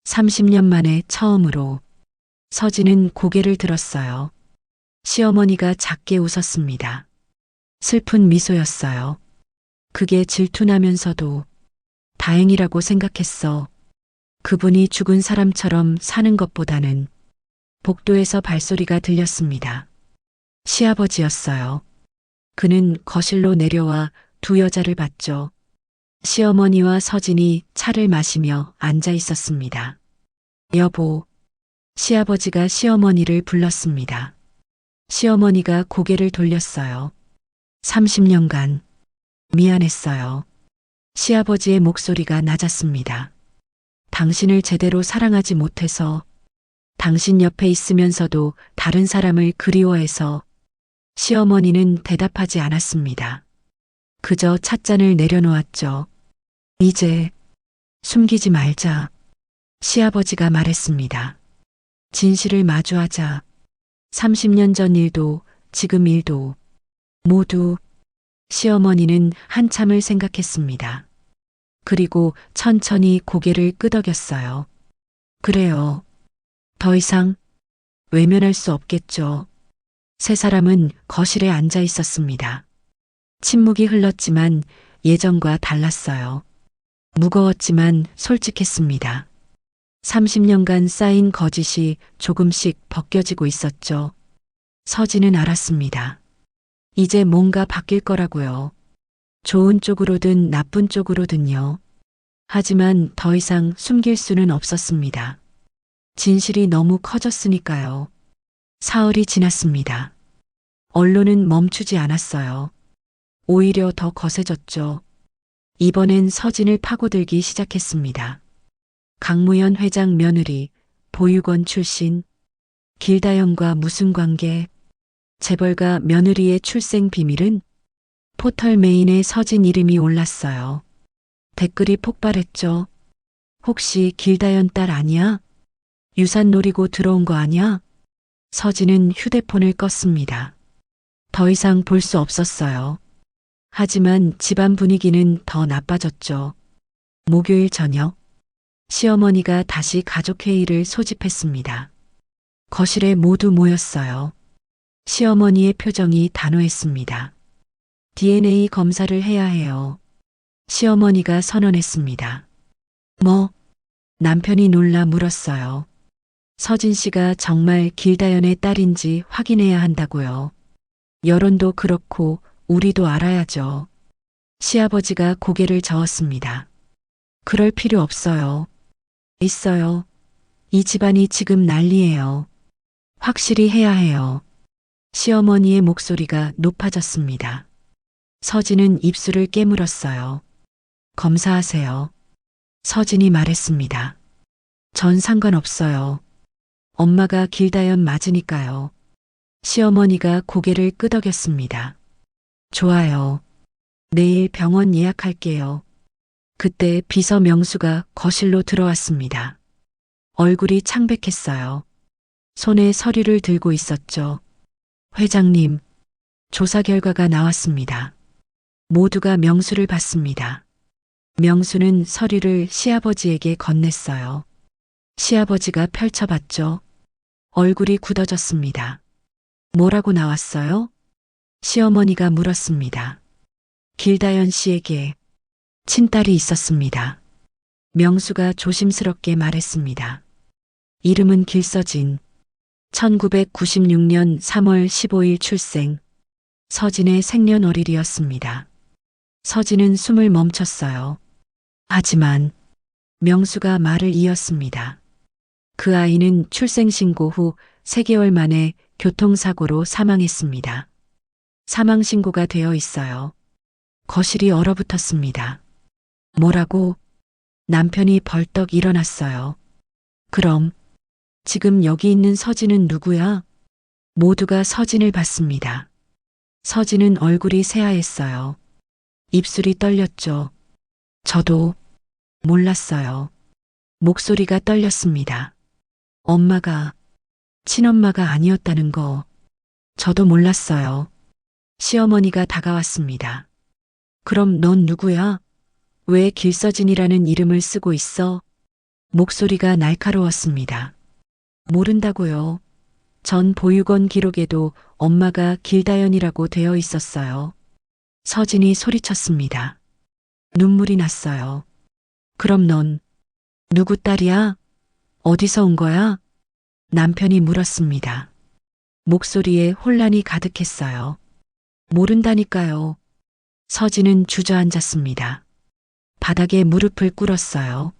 30년 만에 처음으로. 서진은 고개를 들었어요. 시어머니가 작게 웃었습니다. 슬픈 미소였어요. 그게 질투나면서도 다행이라고 생각했어. 그분이 죽은 사람처럼 사는 것보다는. 복도에서 발소리가 들렸습니다. 시아버지였어요. 그는 거실로 내려와 두 여자를 봤죠. 시어머니와 서진이 차를 마시며 앉아 있었습니다. 여보. 시아버지가 시어머니를 불렀습니다. 시어머니가 고개를 돌렸어요. 30년간 미안했어요. 시아버지의 목소리가 낮았습니다. 당신을 제대로 사랑하지 못해서, 당신 옆에 있으면서도 다른 사람을 그리워해서. 시어머니는 대답하지 않았습니다. 그저 찻잔을 내려놓았죠. 이제 숨기지 말자. 시아버지가 말했습니다. 진실을 마주하자. 30년 전 일도 지금 일도 모두 시어머니는 한참을 생각했습니다. 그리고 천천히 고개를 끄덕였어요. 그래요. 더 이상 외면할 수 없겠죠. 세 사람은 거실에 앉아 있었습니다. 침묵이 흘렀지만 예전과 달랐어요. 무거웠지만 솔직했습니다. 30년간 쌓인 거짓이 조금씩 벗겨지고 있었죠. 서진은 알았습니다. 이제 뭔가 바뀔 거라고요. 좋은 쪽으로든 나쁜 쪽으로든요. 하지만 더 이상 숨길 수는 없었습니다. 진실이 너무 커졌으니까요. 사흘이 지났습니다. 언론은 멈추지 않았어요. 오히려 더 거세졌죠. 이번엔 서진을 파고들기 시작했습니다. 강무현 회장 며느리, 보육원 출신, 길다연과 무슨 관계, 재벌가 며느리의 출생 비밀은 포털 메인에 서진 이름이 올랐어요. 댓글이 폭발했죠. 혹시 길다연 딸 아니야? 유산 노리고 들어온 거 아니야? 서진은 휴대폰을 껐습니다. 더 이상 볼 수 없었어요. 하지만 집안 분위기는 더 나빠졌죠. 목요일 저녁, 시어머니가 다시 가족회의를 소집했습니다. 거실에 모두 모였어요. 시어머니의 표정이 단호했습니다. DNA 검사를 해야 해요. 시어머니가 선언했습니다. 뭐? 남편이 놀라 물었어요. 서진 씨가 정말 길다연의 딸인지 확인해야 한다고요. 여론도 그렇고 우리도 알아야죠. 시아버지가 고개를 저었습니다. 그럴 필요 없어요. 있어요. 이 집안이 지금 난리예요. 확실히 해야 해요. 시어머니의 목소리가 높아졌습니다. 서진은 입술을 깨물었어요. 검사하세요. 서진이 말했습니다. 전 상관없어요. 엄마가 길다연 맞으니까요. 시어머니가 고개를 끄덕였습니다. 좋아요. 내일 병원 예약할게요. 그때 비서 명수가 거실로 들어왔습니다. 얼굴이 창백했어요. 손에 서류를 들고 있었죠. 회장님, 조사 결과가 나왔습니다. 모두가 명수를 봤습니다. 명수는 서류를 시아버지에게 건넸어요. 시아버지가 펼쳐봤죠. 얼굴이 굳어졌습니다. 뭐라고 나왔어요? 시어머니가 물었습니다. 길다연 씨에게 친딸이 있었습니다. 명수가 조심스럽게 말했습니다. 이름은 길서진. 1996년 3월 15일 출생. 서진의 생년월일이었습니다. 서진은 숨을 멈췄어요. 하지만 명수가 말을 이었습니다. 그 아이는 출생신고 후 3개월 만에 교통사고로 사망했습니다. 사망신고가 되어 있어요. 거실이 얼어붙었습니다. 뭐라고? 남편이 벌떡 일어났어요. 그럼 지금 여기 있는 서진은 누구야? 모두가 서진을 봤습니다. 서진은 얼굴이 새하였어요. 입술이 떨렸죠. 저도 몰랐어요. 목소리가 떨렸습니다. 엄마가 친엄마가 아니었다는 거 저도 몰랐어요. 시어머니가 다가왔습니다. 그럼 넌 누구야? 왜 길서진이라는 이름을 쓰고 있어? 목소리가 날카로웠습니다. 모른다고요. 전 보육원 기록에도 엄마가 길다연이라고 되어 있었어요. 서진이 소리쳤습니다. 눈물이 났어요. 그럼 넌 누구 딸이야? 어디서 온 거야? 남편이 물었습니다. 목소리에 혼란이 가득했어요. 모른다니까요. 서진은 주저앉았습니다. 바닥에 무릎을 꿇었어요.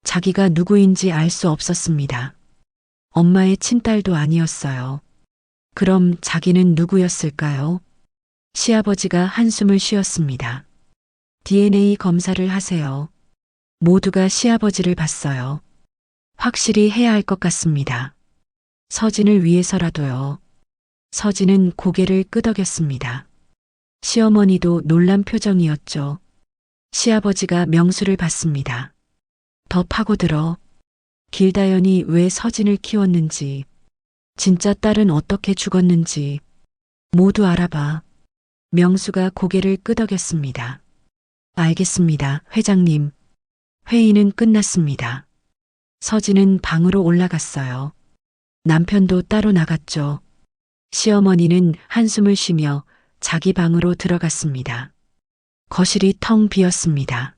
자기가 누구인지 알 수 없었습니다. 엄마의 친딸도 아니었어요. 그럼 자기는 누구였을까요? 시아버지가 한숨을 쉬었습니다. DNA 검사를 하세요. 모두가 시아버지를 봤어요. 확실히 해야 할 것 같습니다. 서진을 위해서라도요. 서진은 고개를 끄덕였습니다. 시어머니도 놀란 표정이었죠. 시아버지가 명수를 봤습니다. 더 파고들어. 길다연이 왜 서진을 키웠는지, 진짜 딸은 어떻게 죽었는지 모두 알아봐. 명수가 고개를 끄덕였습니다. 알겠습니다, 회장님. 회의는 끝났습니다. 서진은 방으로 올라갔어요. 남편도 따로 나갔죠. 시어머니는 한숨을 쉬며 자기 방으로 들어갔습니다. 거실이 텅 비었습니다.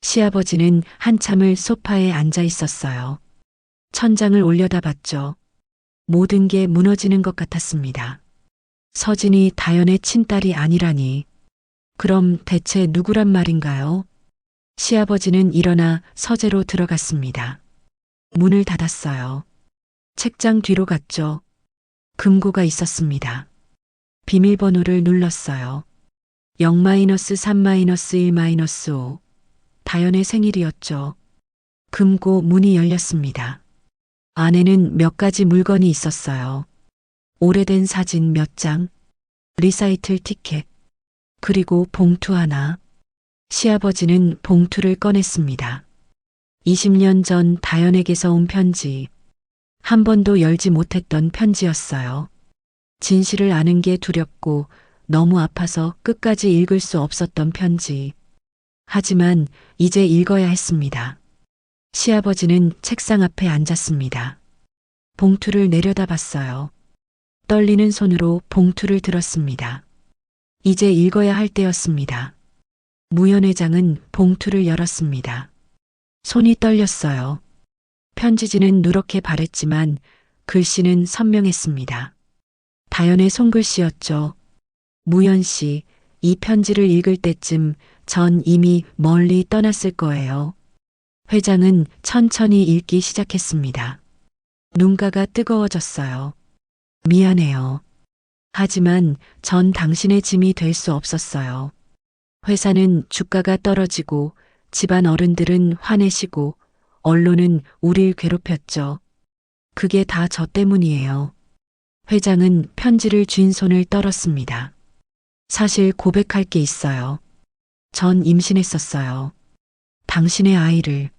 시아버지는 한참을 소파에 앉아 있었어요. 천장을 올려다봤죠. 모든 게 무너지는 것 같았습니다. 서진이 다연의 친딸이 아니라니. 그럼 대체 누구란 말인가요? 시아버지는 일어나 서재로 들어갔습니다. 문을 닫았어요. 책장 뒤로 갔죠. 금고가 있었습니다. 비밀번호를 눌렀어요. 0-3-1-5. 다연의 생일이었죠. 금고 문이 열렸습니다. 안에는 몇 가지 물건이 있었어요. 오래된 사진 몇 장, 리사이틀 티켓, 그리고 봉투 하나. 시아버지는 봉투를 꺼냈습니다. 20년 전 다연에게서 온 편지. 한 번도 열지 못했던 편지였어요. 진실을 아는 게 두렵고 너무 아파서 끝까지 읽을 수 없었던 편지. 하지만 이제 읽어야 했습니다. 시아버지는 책상 앞에 앉았습니다. 봉투를 내려다봤어요. 떨리는 손으로 봉투를 들었습니다. 이제 읽어야 할 때였습니다. 무연 회장은 봉투를 열었습니다. 손이 떨렸어요. 편지지는 누렇게 바랬지만 글씨는 선명했습니다. 다연의 손글씨였죠. 무연 씨, 이 편지를 읽을 때쯤 전 이미 멀리 떠났을 거예요. 회장은 천천히 읽기 시작했습니다. 눈가가 뜨거워졌어요. 미안해요. 하지만 전 당신의 짐이 될 수 없었어요. 회사는 주가가 떨어지고 집안 어른들은 화내시고 언론은 우릴 괴롭혔죠. 그게 다 저 때문이에요. 회장은 편지를 쥔 손을 떨었습니다. 사실 고백할 게 있어요. 전 임신했었어요. 당신의 아이를.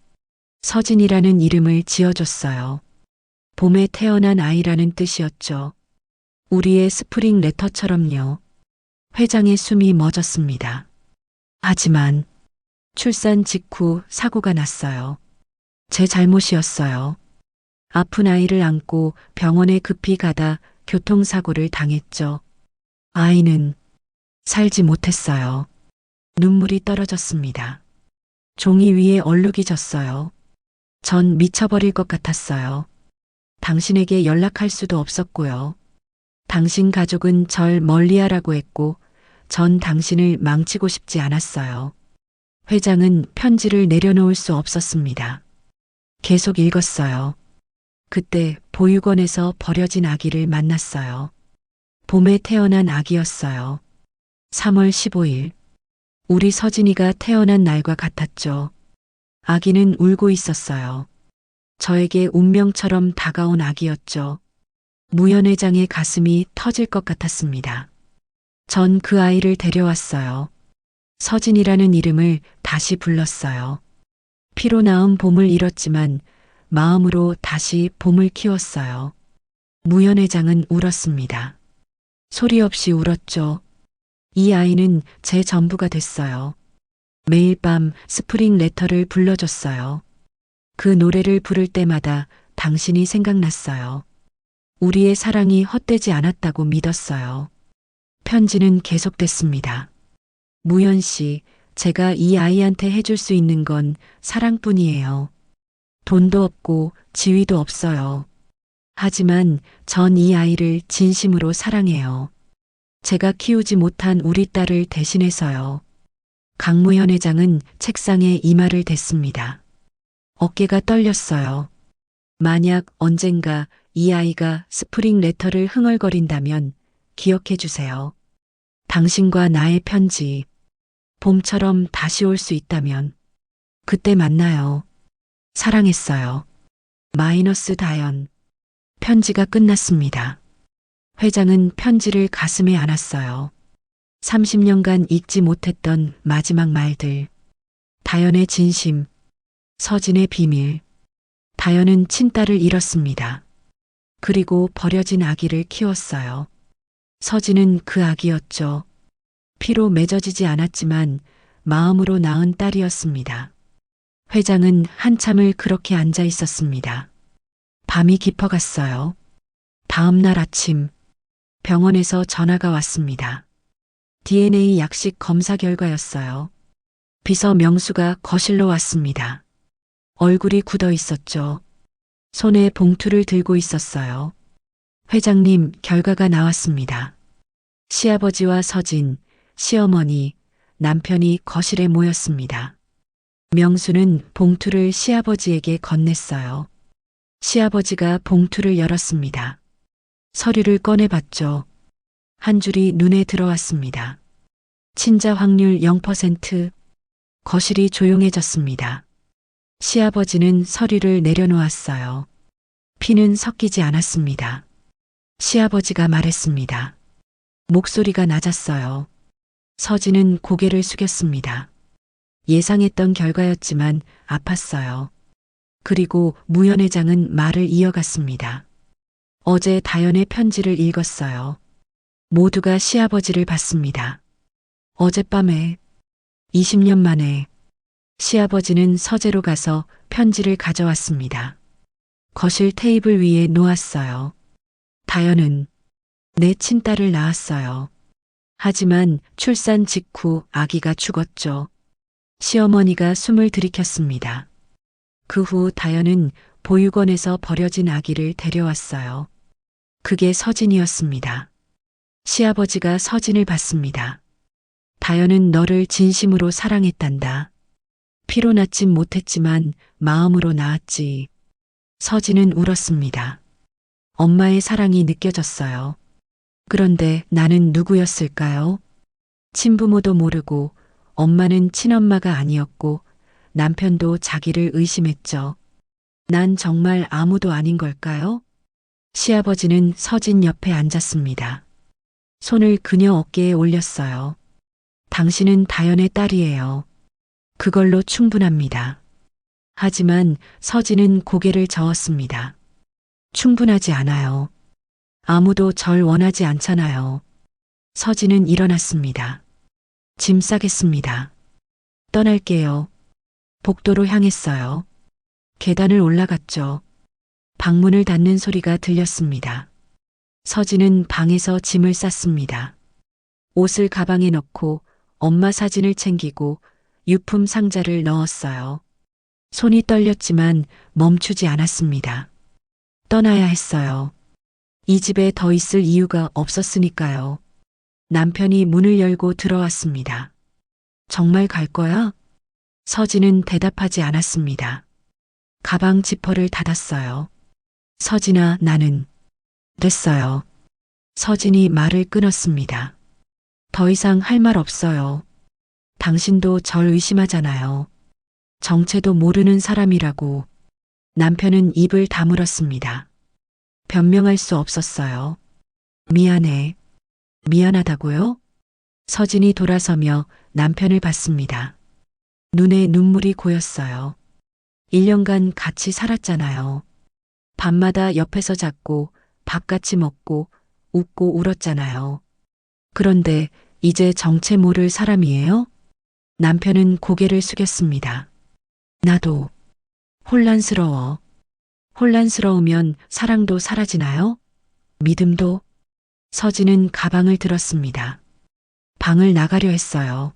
서진이라는 이름을 지어줬어요. 봄에 태어난 아이라는 뜻이었죠. 우리의 스프링 레터처럼요. 회장의 숨이 멎었습니다. 하지만 출산 직후 사고가 났어요. 제 잘못이었어요. 아픈 아이를 안고 병원에 급히 가다 교통사고를 당했죠. 아이는 살지 못했어요. 눈물이 떨어졌습니다. 종이 위에 얼룩이 졌어요. 전 미쳐버릴 것 같았어요. 당신에게 연락할 수도 없었고요. 당신 가족은 절 멀리하라고 했고 전 당신을 망치고 싶지 않았어요. 회장은 편지를 내려놓을 수 없었습니다. 계속 읽었어요. 그때 보육원에서 버려진 아기를 만났어요. 봄에 태어난 아기였어요. 3월 15일. 우리 서진이가 태어난 날과 같았죠. 아기는 울고 있었어요. 저에게 운명처럼 다가온 아기였죠. 무연 회장의 가슴이 터질 것 같았습니다. 전 그 아이를 데려왔어요. 서진이라는 이름을 다시 불렀어요. 피로 낳은 봄을 잃었지만 마음으로 다시 봄을 키웠어요. 무연 회장은 울었습니다. 소리 없이 울었죠. 이 아이는 제 전부가 됐어요. 매일 밤 스프링 레터를 불러줬어요. 그 노래를 부를 때마다 당신이 생각났어요. 우리의 사랑이 헛되지 않았다고 믿었어요. 편지는 계속됐습니다. 무연 씨, 제가 이 아이한테 해줄 수 있는 건 사랑뿐이에요. 돈도 없고 지위도 없어요. 하지만 전 이 아이를 진심으로 사랑해요. 제가 키우지 못한 우리 딸을 대신해서요. 강무현 회장은 책상에 이마를 댔습니다. 어깨가 떨렸어요. 만약 언젠가 이 아이가 스프링 레터를 흥얼거린다면 기억해 주세요. 당신과 나의 편지, 봄처럼 다시 올 수 있다면 그때 만나요. 사랑했어요. 마이너스 다연. 편지가 끝났습니다. 회장은 편지를 가슴에 안았어요. 30년간 읽지 못했던 마지막 말들. 다연의 진심, 서진의 비밀. 다현은 친딸을 잃었습니다. 그리고 버려진 아기를 키웠어요. 서진은 그 아기였죠. 피로 맺어지지 않았지만 마음으로 낳은 딸이었습니다. 회장은 한참을 그렇게 앉아 있었습니다. 밤이 깊어갔어요. 다음 날 아침 병원에서 전화가 왔습니다. DNA 약식 검사 결과였어요. 비서 명수가 거실로 왔습니다. 얼굴이 굳어 있었죠. 손에 봉투를 들고 있었어요. 회장님, 결과가 나왔습니다. 시아버지와 서진, 시어머니, 남편이 거실에 모였습니다. 명수는 봉투를 시아버지에게 건넸어요. 시아버지가 봉투를 열었습니다. 서류를 꺼내봤죠. 한 줄이 눈에 들어왔습니다. 친자 확률 0%. 거실이 조용해졌습니다. 시아버지는 서류를 내려놓았어요. 피는 섞이지 않았습니다. 시아버지가 말했습니다. 목소리가 낮았어요. 서진은 고개를 숙였습니다. 예상했던 결과였지만 아팠어요. 그리고 무 현 회장은 말을 이어갔습니다. 어제 다현의 편지를 읽었어요. 모두가 시아버지를 봤습니다. 어젯밤에 20년 만에 시아버지는 서재로 가서 편지를 가져왔습니다. 거실 테이블 위에 놓았어요. 다현은 내 친딸을 낳았어요. 하지만 출산 직후 아기가 죽었죠. 시어머니가 숨을 들이켰습니다. 그 후 다현은 보육원에서 버려진 아기를 데려왔어요. 그게 서진이었습니다. 시아버지가 서진을 봤습니다. 다현은 너를 진심으로 사랑했단다. 피로 낳진 못했지만 마음으로 낳았지. 서진은 울었습니다. 엄마의 사랑이 느껴졌어요. 그런데 나는 누구였을까요? 친부모도 모르고 엄마는 친엄마가 아니었고 남편도 자기를 의심했죠. 난 정말 아무도 아닌 걸까요? 시아버지는 서진 옆에 앉았습니다. 손을 그녀 어깨에 올렸어요. 당신은 다현의 딸이에요. 그걸로 충분합니다. 하지만 서진은 고개를 저었습니다. 충분하지 않아요. 아무도 절 원하지 않잖아요. 서진은 일어났습니다. 짐 싸겠습니다. 떠날게요. 복도로 향했어요. 계단을 올라갔죠. 방문을 닫는 소리가 들렸습니다. 서진은 방에서 짐을 쌌습니다. 옷을 가방에 넣고 엄마 사진을 챙기고 유품 상자를 넣었어요. 손이 떨렸지만 멈추지 않았습니다. 떠나야 했어요. 이 집에 더 있을 이유가 없었으니까요. 남편이 문을 열고 들어왔습니다. 정말 갈 거야? 서진은 대답하지 않았습니다. 가방 지퍼를 닫았어요. 서진아, 나는 됐어요. 서진이 말을 끊었습니다. 더 이상 할 말 없어요. 당신도 절 의심하잖아요. 정체도 모르는 사람이라고. 남편은 입을 다물었습니다. 변명할 수 없었어요. 미안해. 미안하다고요? 서진이 돌아서며 남편을 봤습니다. 눈에 눈물이 고였어요. 1년간 같이 살았잖아요. 밤마다 옆에서 잤고 밥 같이 먹고 웃고 울었잖아요. 그런데 이제 정체 모를 사람이에요? 남편은 고개를 숙였습니다. 나도 혼란스러워. 혼란스러우면 사랑도 사라지나요? 믿음도? 서진은 가방을 들었습니다. 방을 나가려 했어요.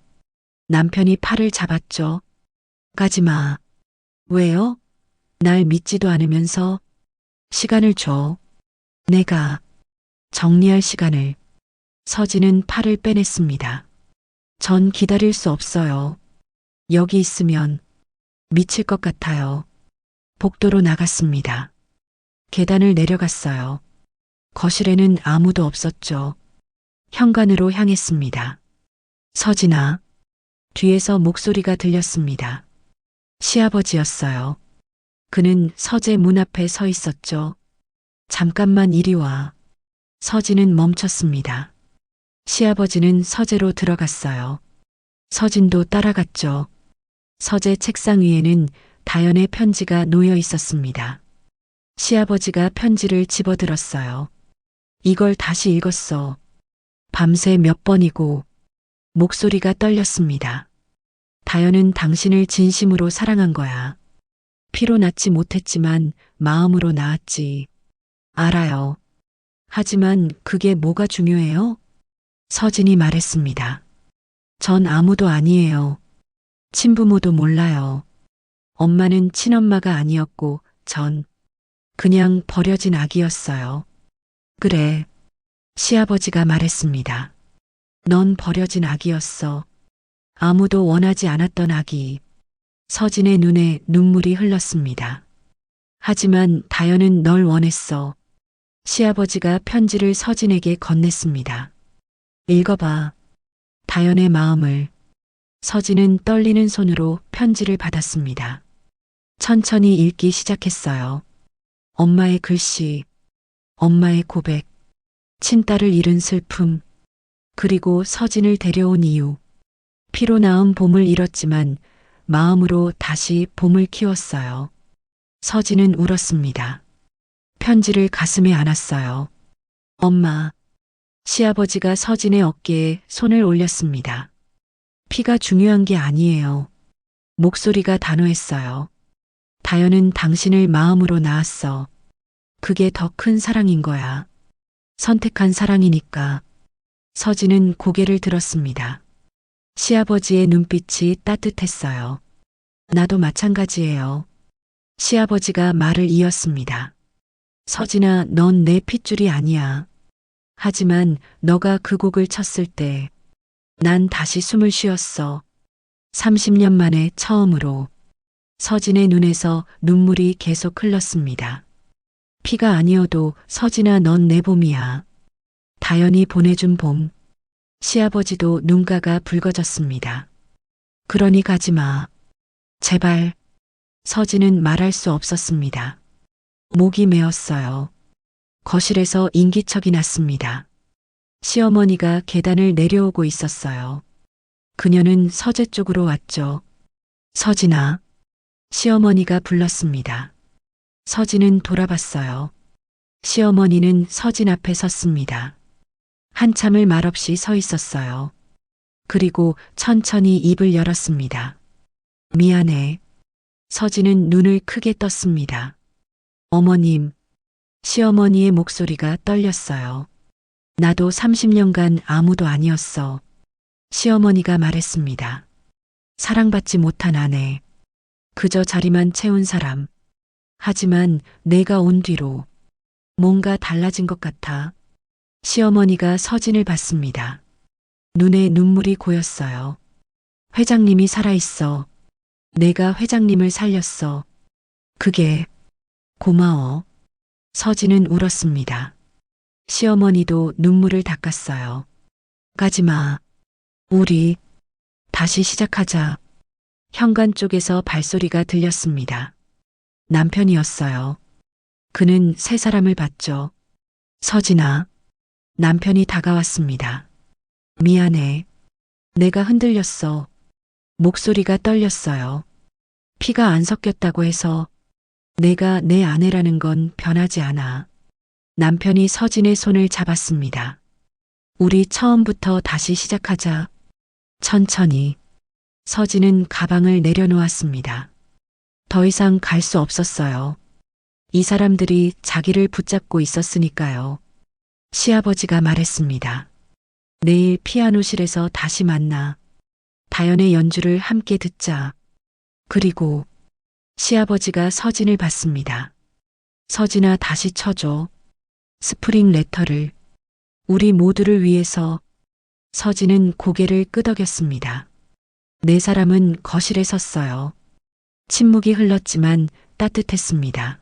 남편이 팔을 잡았죠. 가지 마. 왜요? 날 믿지도 않으면서. 시간을 줘. 내가 정리할 시간을. 서진은 팔을 빼냈습니다. 전 기다릴 수 없어요. 여기 있으면 미칠 것 같아요. 복도로 나갔습니다. 계단을 내려갔어요. 거실에는 아무도 없었죠. 현관으로 향했습니다. 서진아. 뒤에서 목소리가 들렸습니다. 시아버지였어요. 그는 서재 문 앞에 서 있었죠. 잠깐만 이리 와. 서진은 멈췄습니다. 시아버지는 서재로 들어갔어요. 서진도 따라갔죠. 서재 책상 위에는 다연의 편지가 놓여 있었습니다. 시아버지가 편지를 집어들었어요. 이걸 다시 읽었어. 밤새 몇 번이고 목소리가 떨렸습니다. 다연은 당신을 진심으로 사랑한 거야. 피로 낳지 못했지만 마음으로 낳았지. 알아요. 하지만 그게 뭐가 중요해요? 서진이 말했습니다. 전 아무도 아니에요. 친부모도 몰라요. 엄마는 친엄마가 아니었고 전 그냥 버려진 아기였어요. 그래. 시아버지가 말했습니다. 넌 버려진 아기였어. 아무도 원하지 않았던 아기. 서진의 눈에 눈물이 흘렀습니다. 하지만 다연은 널 원했어. 시아버지가 편지를 서진에게 건넸습니다. 읽어봐. 다연의 마음을. 서진은 떨리는 손으로 편지를 받았습니다. 천천히 읽기 시작했어요. 엄마의 글씨, 엄마의 고백, 친딸을 잃은 슬픔, 그리고 서진을 데려온 이유. 피로 낳은 봄을 잃었지만 마음으로 다시 봄을 키웠어요. 서진은 울었습니다. 편지를 가슴에 안았어요. 엄마. 시아버지가 서진의 어깨에 손을 올렸습니다. 피가 중요한 게 아니에요. 목소리가 단호했어요. 다연은 당신을 마음으로 낳았어. 그게 더 큰 사랑인 거야. 선택한 사랑이니까. 서진은 고개를 들었습니다. 시아버지의 눈빛이 따뜻했어요. 나도 마찬가지예요. 시아버지가 말을 이었습니다. 서진아, 넌 내 핏줄이 아니야. 하지만 너가 그 곡을 쳤을 때 난 다시 숨을 쉬었어. 30년 만에 처음으로. 서진의 눈에서 눈물이 계속 흘렀습니다. 피가 아니어도 서진아, 넌 내 봄이야. 다연이 보내준 봄. 시아버지도 눈가가 붉어졌습니다. 그러니 가지 마. 제발. 서진은 말할 수 없었습니다. 목이 메었어요. 거실에서 인기척이 났습니다. 시어머니가 계단을 내려오고 있었어요. 그녀는 서재 쪽으로 왔죠. 서진아. 시어머니가 불렀습니다. 서진은 돌아봤어요. 시어머니는 서진 앞에 섰습니다. 한참을 말없이 서 있었어요. 그리고 천천히 입을 열었습니다. 미안해. 서진은 눈을 크게 떴습니다. 어머님. 시어머니의 목소리가 떨렸어요. 나도 30년간 아무도 아니었어. 시어머니가 말했습니다. 사랑받지 못한 아내. 그저 자리만 채운 사람. 하지만 내가 온 뒤로 뭔가 달라진 것 같아. 시어머니가 서진을 봤습니다. 눈에 눈물이 고였어요. 회장님이 살아있어. 내가 회장님을 살렸어. 그게 고마워. 서진은 울었습니다. 시어머니도 눈물을 닦았어요. 가지마. 우리 다시 시작하자. 현관 쪽에서 발소리가 들렸습니다. 남편이었어요. 그는 세 사람을 봤죠. 서진아. 남편이 다가왔습니다. 미안해. 내가 흔들렸어. 목소리가 떨렸어요. 피가 안 섞였다고 해서 내가 내 아내라는 건 변하지 않아. 남편이 서진의 손을 잡았습니다. 우리 처음부터 다시 시작하자. 천천히. 서진은 가방을 내려놓았습니다. 더 이상 갈 수 없었어요. 이 사람들이 자기를 붙잡고 있었으니까요. 시아버지가 말했습니다. 내일 피아노실에서 다시 만나. 다연의 연주를 함께 듣자. 그리고 시아버지가 서진을 봤습니다. 서진아, 다시 쳐줘. 스프링 레터를. 우리 모두를 위해서. 서진은 고개를 끄덕였습니다. 네 사람은 거실에 섰어요. 침묵이 흘렀지만 따뜻했습니다.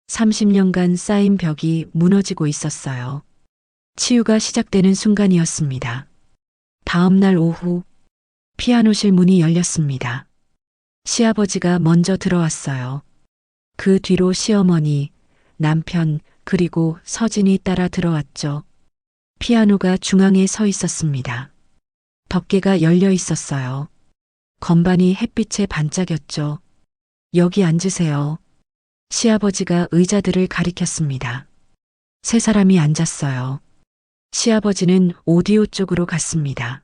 30년간 쌓인 벽이 무너지고 있었어요. 치유가 시작되는 순간이었습니다. 다음 날 오후 피아노실 문이 열렸습니다. 시아버지가 먼저 들어왔어요. 그 뒤로 시어머니, 남편, 그리고 서진이 따라 들어왔죠. 피아노가 중앙에 서 있었습니다. 덮개가 열려 있었어요. 건반이 햇빛에 반짝였죠. 여기 앉으세요. 시아버지가 의자들을 가리켰습니다. 세 사람이 앉았어요. 시아버지는 오디오 쪽으로 갔습니다.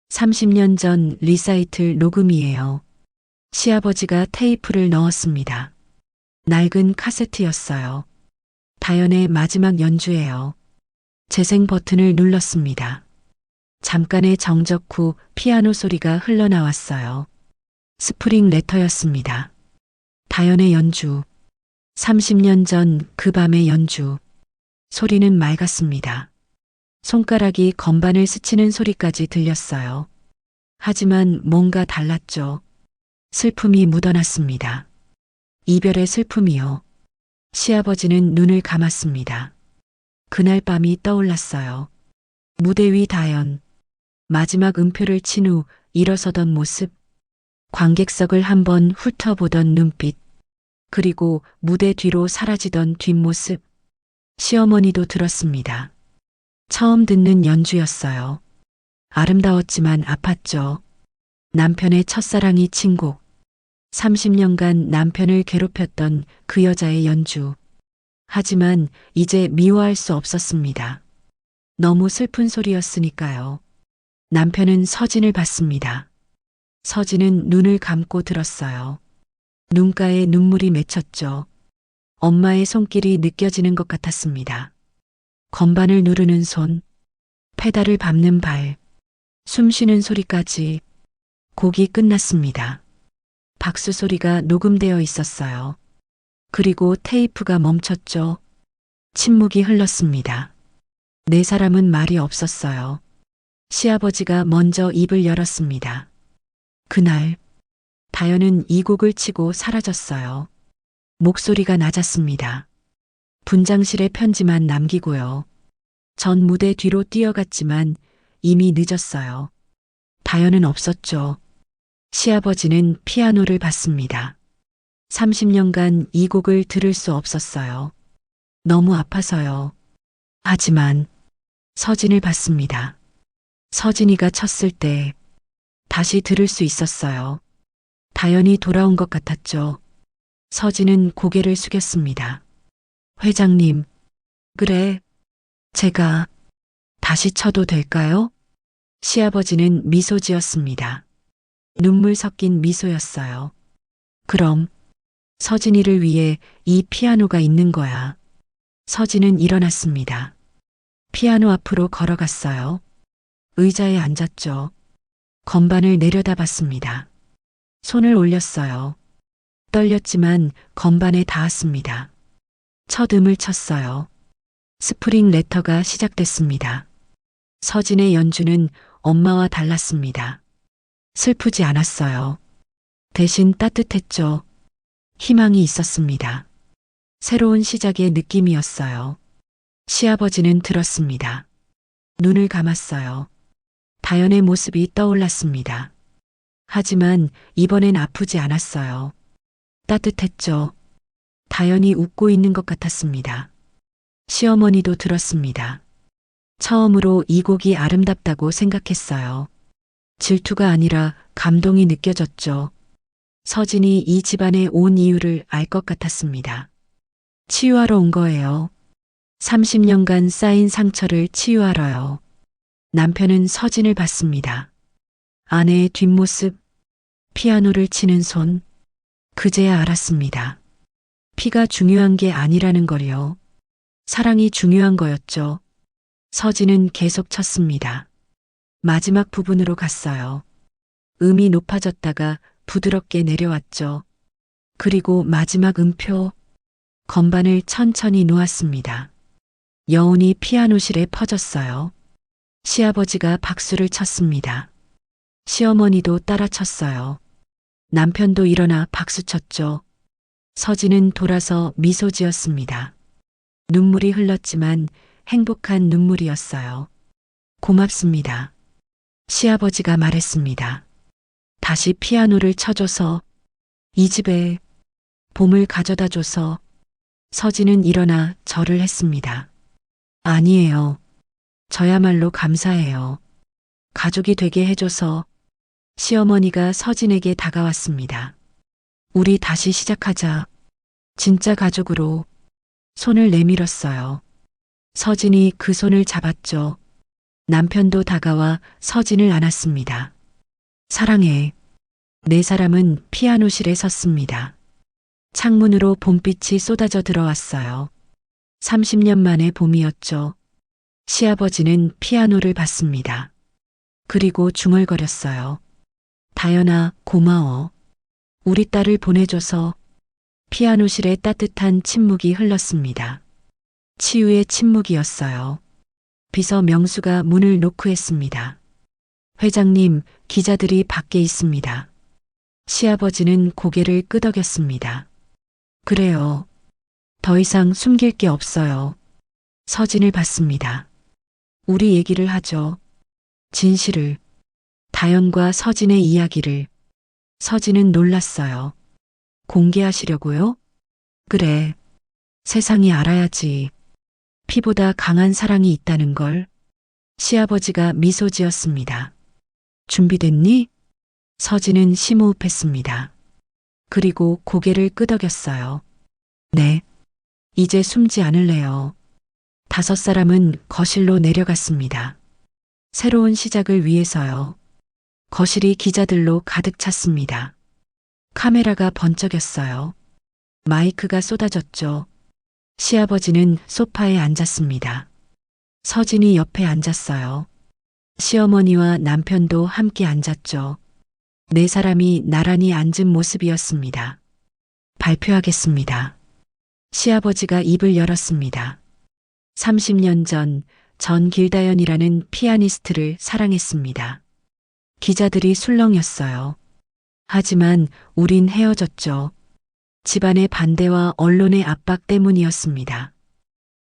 30년 전 리사이틀 녹음이에요. 시아버지가 테이프를 넣었습니다. 낡은 카세트였어요. 다연의 마지막 연주예요. 재생 버튼을 눌렀습니다. 잠깐의 정적 후 피아노 소리가 흘러나왔어요. 스프링 레터였습니다. 다연의 연주. 30년 전 그 밤의 연주. 소리는 맑았습니다. 손가락이 건반을 스치는 소리까지 들렸어요. 하지만 뭔가 달랐죠. 슬픔이 묻어났습니다. 이별의 슬픔이요. 시아버지는 눈을 감았습니다. 그날 밤이 떠올랐어요. 무대 위 다연. 마지막 음표를 친 후 일어서던 모습. 관객석을 한번 훑어보던 눈빛. 그리고 무대 뒤로 사라지던 뒷모습. 시어머니도 들었습니다. 처음 듣는 연주였어요. 아름다웠지만 아팠죠. 남편의 첫사랑이 친 곡. 30년간 남편을 괴롭혔던 그 여자의 연주. 하지만 이제 미워할 수 없었습니다. 너무 슬픈 소리였으니까요. 남편은 서진을 봤습니다. 서진은 눈을 감고 들었어요. 눈가에 눈물이 맺혔죠. 엄마의 손길이 느껴지는 것 같았습니다. 건반을 누르는 손, 페달을 밟는 발, 숨 쉬는 소리까지. 곡이 끝났습니다. 박수 소리가 녹음되어 있었어요. 그리고 테이프가 멈췄죠. 침묵이 흘렀습니다. 네 사람은 말이 없었어요. 시아버지가 먼저 입을 열었습니다. 그날 다연은 이 곡을 치고 사라졌어요. 목소리가 낮았습니다. 분장실에 편지만 남기고요. 전 무대 뒤로 뛰어갔지만 이미 늦었어요. 다연은 없었죠. 시아버지는 피아노를 봤습니다. 30년간 이 곡을 들을 수 없었어요. 너무 아파서요. 하지만 서진을 봤습니다. 서진이가 쳤을 때 다시 들을 수 있었어요. 다연이 돌아온 것 같았죠. 서진은 고개를 숙였습니다. 회장님, 그래, 제가 다시 쳐도 될까요? 시아버지는 미소 지었습니다. 눈물 섞인 미소였어요. 그럼 서진이를 위해 이 피아노가 있는 거야. 서진은 일어났습니다. 피아노 앞으로 걸어갔어요. 의자에 앉았죠. 건반을 내려다봤습니다. 손을 올렸어요. 떨렸지만 건반에 닿았습니다. 첫 음을 쳤어요. 스프링 레터가 시작됐습니다. 서진의 연주는 엄마와 달랐습니다. 슬프지 않았어요. 대신 따뜻했죠. 희망이 있었습니다. 새로운 시작의 느낌이었어요. 시아버지는 들었습니다. 눈을 감았어요. 다연의 모습이 떠올랐습니다. 하지만 이번엔 아프지 않았어요. 따뜻했죠. 다연이 웃고 있는 것 같았습니다. 시어머니도 들었습니다. 처음으로 이 곡이 아름답다고 생각했어요. 질투가 아니라 감동이 느껴졌죠. 서진이 이 집안에 온 이유를 알 것 같았습니다. 치유하러 온 거예요. 30년간 쌓인 상처를 치유하러요. 남편은 서진을 봤습니다. 아내의 뒷모습, 피아노를 치는 손, 그제야 알았습니다. 피가 중요한 게 아니라는 걸요. 사랑이 중요한 거였죠. 서진은 계속 쳤습니다. 마지막 부분으로 갔어요. 음이 높아졌다가 부드럽게 내려왔죠. 그리고 마지막 음표, 건반을 천천히 놓았습니다. 여운이 피아노실에 퍼졌어요. 시아버지가 박수를 쳤습니다. 시어머니도 따라 쳤어요. 남편도 일어나 박수 쳤죠. 서진은 돌아서 미소 지었습니다. 눈물이 흘렀지만 행복한 눈물이었어요. 고맙습니다. 시아버지가 말했습니다. 다시 피아노를 쳐줘서, 이 집에 봄을 가져다 줘서. 서진은 일어나 절을 했습니다. 아니에요. 저야말로 감사해요. 가족이 되게 해줘서. 시어머니가 서진에게 다가왔습니다. 우리 다시 시작하자. 진짜 가족으로 손을 내밀었어요. 서진이 그 손을 잡았죠. 남편도 다가와 서진을 안았습니다. 사랑해. 네 사람은 피아노실에 섰습니다. 창문으로 봄빛이 쏟아져 들어왔어요. 30년 만의 봄이었죠. 시아버지는 피아노를 받습니다. 그리고 중얼거렸어요. 다연아, 고마워. 우리 딸을 보내줘서. 피아노실에 따뜻한 침묵이 흘렀습니다. 치유의 침묵이었어요. 비서 명수가 문을 노크했습니다. 회장님, 기자들이 밖에 있습니다. 시아버지는 고개를 끄덕였습니다. 그래요. 더 이상 숨길 게 없어요. 서진을 받습니다. 우리 얘기를 하죠. 진실을. 다연과 서진의 이야기를. 서진은 놀랐어요. 공개하시려고요? 그래. 세상이 알아야지. 피보다 강한 사랑이 있다는 걸. 시아버지가 미소 지었습니다. 준비됐니? 서진은 심호흡했습니다. 그리고 고개를 끄덕였어요. 네. 이제 숨지 않을래요. 5사람은 거실로 내려갔습니다. 새로운 시작을 위해서요. 거실이 기자들로 가득 찼습니다. 카메라가 번쩍였어요. 마이크가 쏟아졌죠. 시아버지는 소파에 앉았습니다. 서진이 옆에 앉았어요. 시어머니와 남편도 함께 앉았죠. 네 사람이 나란히 앉은 모습이었습니다. 발표하겠습니다. 시아버지가 입을 열었습니다. 30년 전, 전 길다연이라는 피아니스트를 사랑했습니다. 기자들이 술렁였어요. 하지만 우린 헤어졌죠. 집안의 반대와 언론의 압박 때문이었습니다.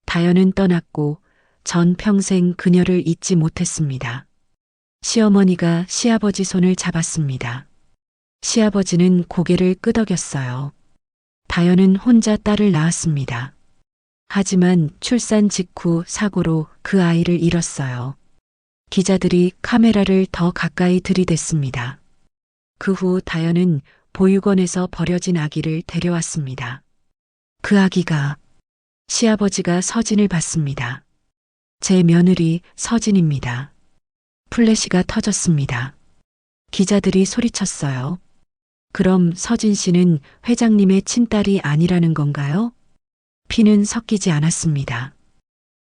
다연은 떠났고 전 평생 그녀를 잊지 못했습니다. 시어머니가 시아버지 손을 잡았습니다. 시아버지는 고개를 끄덕였어요. 다연은 혼자 딸을 낳았습니다. 하지만 출산 직후 사고로 그 아이를 잃었어요. 기자들이 카메라를 더 가까이 들이댔습니다. 그 후 다연은 보육원에서 버려진 아기를 데려왔습니다. 그 아기가 시아버지가 서진을 받습니다. 제 며느리 서진입니다. 플래시가 터졌습니다. 기자들이 소리쳤어요. 그럼 서진 씨는 회장님의 친딸이 아니라는 건가요? 피는 섞이지 않았습니다.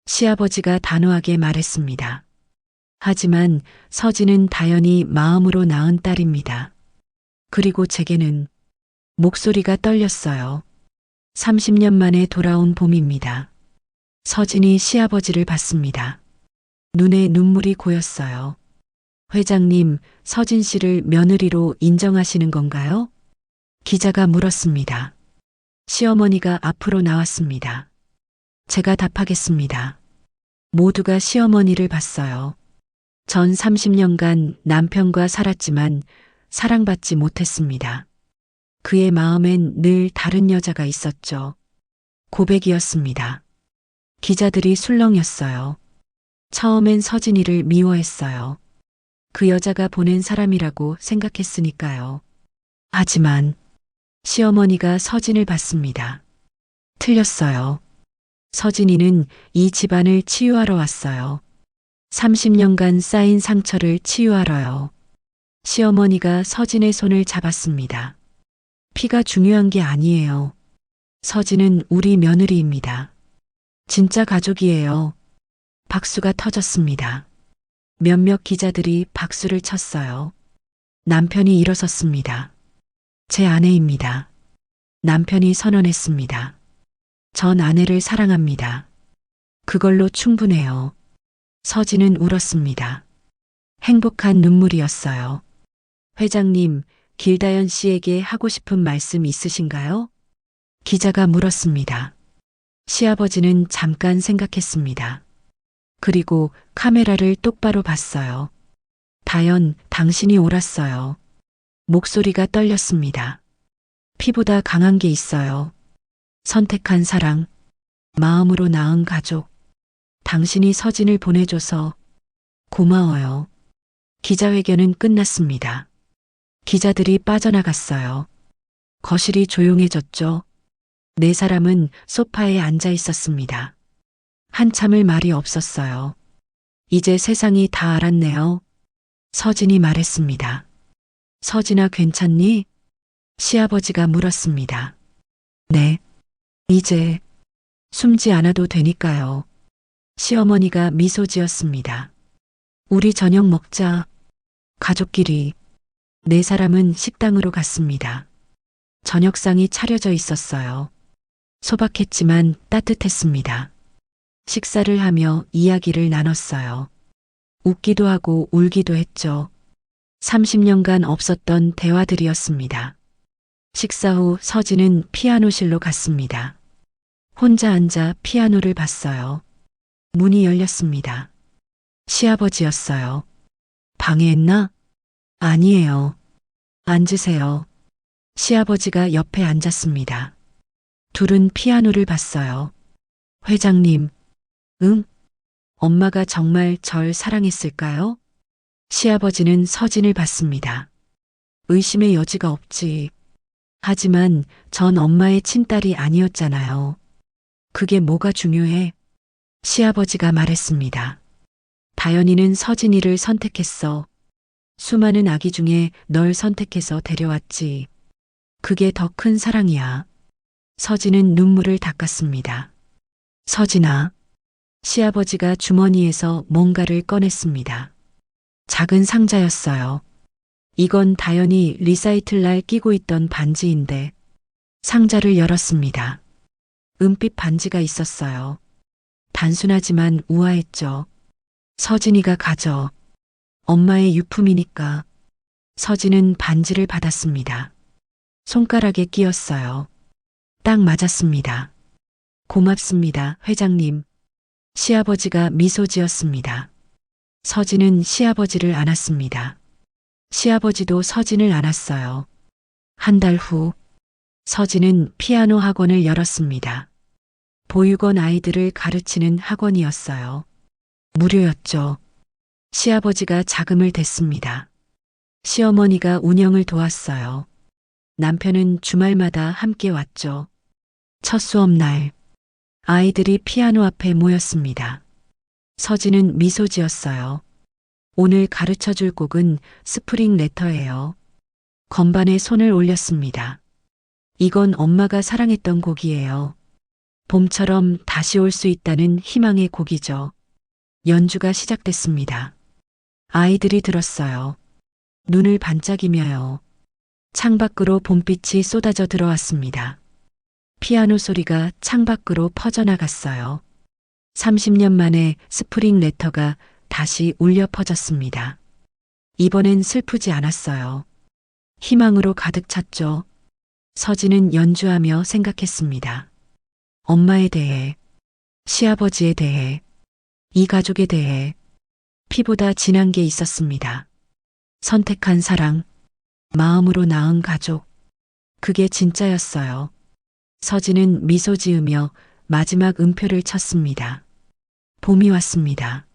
시아버지가 단호하게 말했습니다. 하지만 서진은 다연히 마음으로 낳은 딸입니다. 그리고 제게는 목소리가 떨렸어요. 30년 만에 돌아온 봄입니다. 서진이 시아버지를 봤습니다. 눈에 눈물이 고였어요. 회장님, 서진 씨를 며느리로 인정하시는 건가요? 기자가 물었습니다. 시어머니가 앞으로 나왔습니다. 제가 답하겠습니다. 모두가 시어머니를 봤어요. 전 30년간 남편과 살았지만 사랑받지 못했습니다. 그의 마음엔 늘 다른 여자가 있었죠. 고백이었습니다. 기자들이 술렁였어요. 처음엔 서진이를 미워했어요. 그 여자가 보낸 사람이라고 생각했으니까요. 하지만 시어머니가 서진을 봤습니다. 틀렸어요. 서진이는 이 집안을 치유하러 왔어요. 30년간 쌓인 상처를 치유하러요. 시어머니가 서진의 손을 잡았습니다. 피가 중요한 게 아니에요. 서진은 우리 며느리입니다. 진짜 가족이에요. 박수가 터졌습니다. 몇몇 기자들이 박수를 쳤어요. 남편이 일어섰습니다. 제 아내입니다. 남편이 선언했습니다. 전 아내를 사랑합니다. 그걸로 충분해요. 서진은 울었습니다. 행복한 눈물이었어요. 회장님, 길다연 씨에게 하고 싶은 말씀 있으신가요? 기자가 물었습니다. 시아버지는 잠깐 생각했습니다. 그리고 카메라를 똑바로 봤어요. 다연, 당신이 옳았어요. 목소리가 떨렸습니다. 피보다 강한 게 있어요. 선택한 사랑, 마음으로 낳은 가족. 당신이 서진을 보내줘서 고마워요. 기자회견은 끝났습니다. 기자들이 빠져나갔어요. 거실이 조용해졌죠. 네 사람은 소파에 앉아 있었습니다. 한참을 말이 없었어요. 이제 세상이 다 알았네요. 서진이 말했습니다. 서진아, 괜찮니? 시아버지가 물었습니다. 네. 이제 숨지 않아도 되니까요. 시어머니가 미소 지었습니다. 우리 저녁 먹자. 가족끼리. 네 사람은 식당으로 갔습니다. 저녁상이 차려져 있었어요. 소박했지만 따뜻했습니다. 식사를 하며 이야기를 나눴어요. 웃기도 하고 울기도 했죠. 30년간 없었던 대화들이었습니다. 식사 후 서진은 피아노실로 갔습니다. 혼자 앉아 피아노를 봤어요. 문이 열렸습니다. 시아버지였어요. 방해했나? 아니에요. 앉으세요. 시아버지가 옆에 앉았습니다. 둘은 피아노를 봤어요. 회장님, 응? 엄마가 정말 절 사랑했을까요? 시아버지는 서진을 봤습니다. 의심의 여지가 없지. 하지만 전 엄마의 친딸이 아니었잖아요. 그게 뭐가 중요해? 시아버지가 말했습니다. 다연이는 서진이를 선택했어. 수많은 아기 중에 널 선택해서 데려왔지. 그게 더 큰 사랑이야. 서진은 눈물을 닦았습니다. 서진아. 시아버지가 주머니에서 뭔가를 꺼냈습니다. 작은 상자였어요. 이건 다연이 리사이틀 날 끼고 있던 반지인데 상자를 열었습니다. 은빛 반지가 있었어요. 단순하지만 우아했죠. 서진이가 가져. 엄마의 유품이니까. 서진은 반지를 받았습니다. 손가락에 끼었어요. 딱 맞았습니다. 고맙습니다, 회장님. 시아버지가 미소 지었습니다. 서진은 시아버지를 안았습니다. 시아버지도 서진을 안았어요. 한 달 후, 서진은 피아노 학원을 열었습니다. 보육원 아이들을 가르치는 학원이었어요. 무료였죠. 시아버지가 자금을 댔습니다. 시어머니가 운영을 도왔어요. 남편은 주말마다 함께 왔죠. 첫 수업날, 아이들이 피아노 앞에 모였습니다. 서진은 미소 지었어요. 오늘 가르쳐 줄 곡은 스프링 레터예요. 건반에 손을 올렸습니다. 이건 엄마가 사랑했던 곡이에요. 봄처럼 다시 올 수 있다는 희망의 곡이죠. 연주가 시작됐습니다. 아이들이 들었어요. 눈을 반짝이며요. 창밖으로 봄빛이 쏟아져 들어왔습니다. 피아노 소리가 창밖으로 퍼져나갔어요. 30년 만에 스프링 레터가 다시 울려 퍼졌습니다. 이번엔 슬프지 않았어요. 희망으로 가득 찼죠. 서진은 연주하며 생각했습니다. 엄마에 대해, 시아버지에 대해, 이 가족에 대해 피보다 진한 게 있었습니다. 선택한 사랑, 마음으로 낳은 가족. 그게 진짜였어요. 서진은 미소 지으며 마지막 음표를 쳤습니다. 봄이 왔습니다.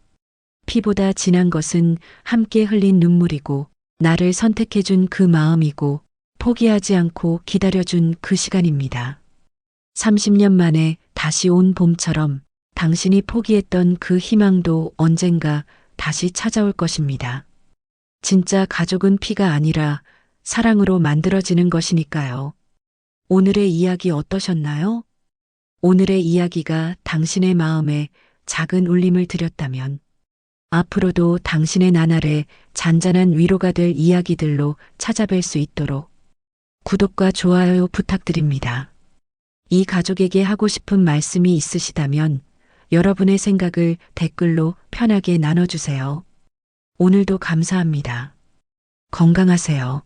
피보다 진한 것은 함께 흘린 눈물이고 나를 선택해준 그 마음이고 포기하지 않고 기다려준 그 시간입니다. 30년 만에 다시 온 봄처럼 당신이 포기했던 그 희망도 언젠가 다시 찾아올 것입니다. 진짜 가족은 피가 아니라 사랑으로 만들어지는 것이니까요. 오늘의 이야기 어떠셨나요? 오늘의 이야기가 당신의 마음에 작은 울림을 드렸다면 앞으로도 당신의 나날에 잔잔한 위로가 될 이야기들로 찾아뵐 수 있도록 구독과 좋아요 부탁드립니다. 이 가족에게 하고 싶은 말씀이 있으시다면 여러분의 생각을 댓글로 편하게 나눠주세요. 오늘도 감사합니다. 건강하세요.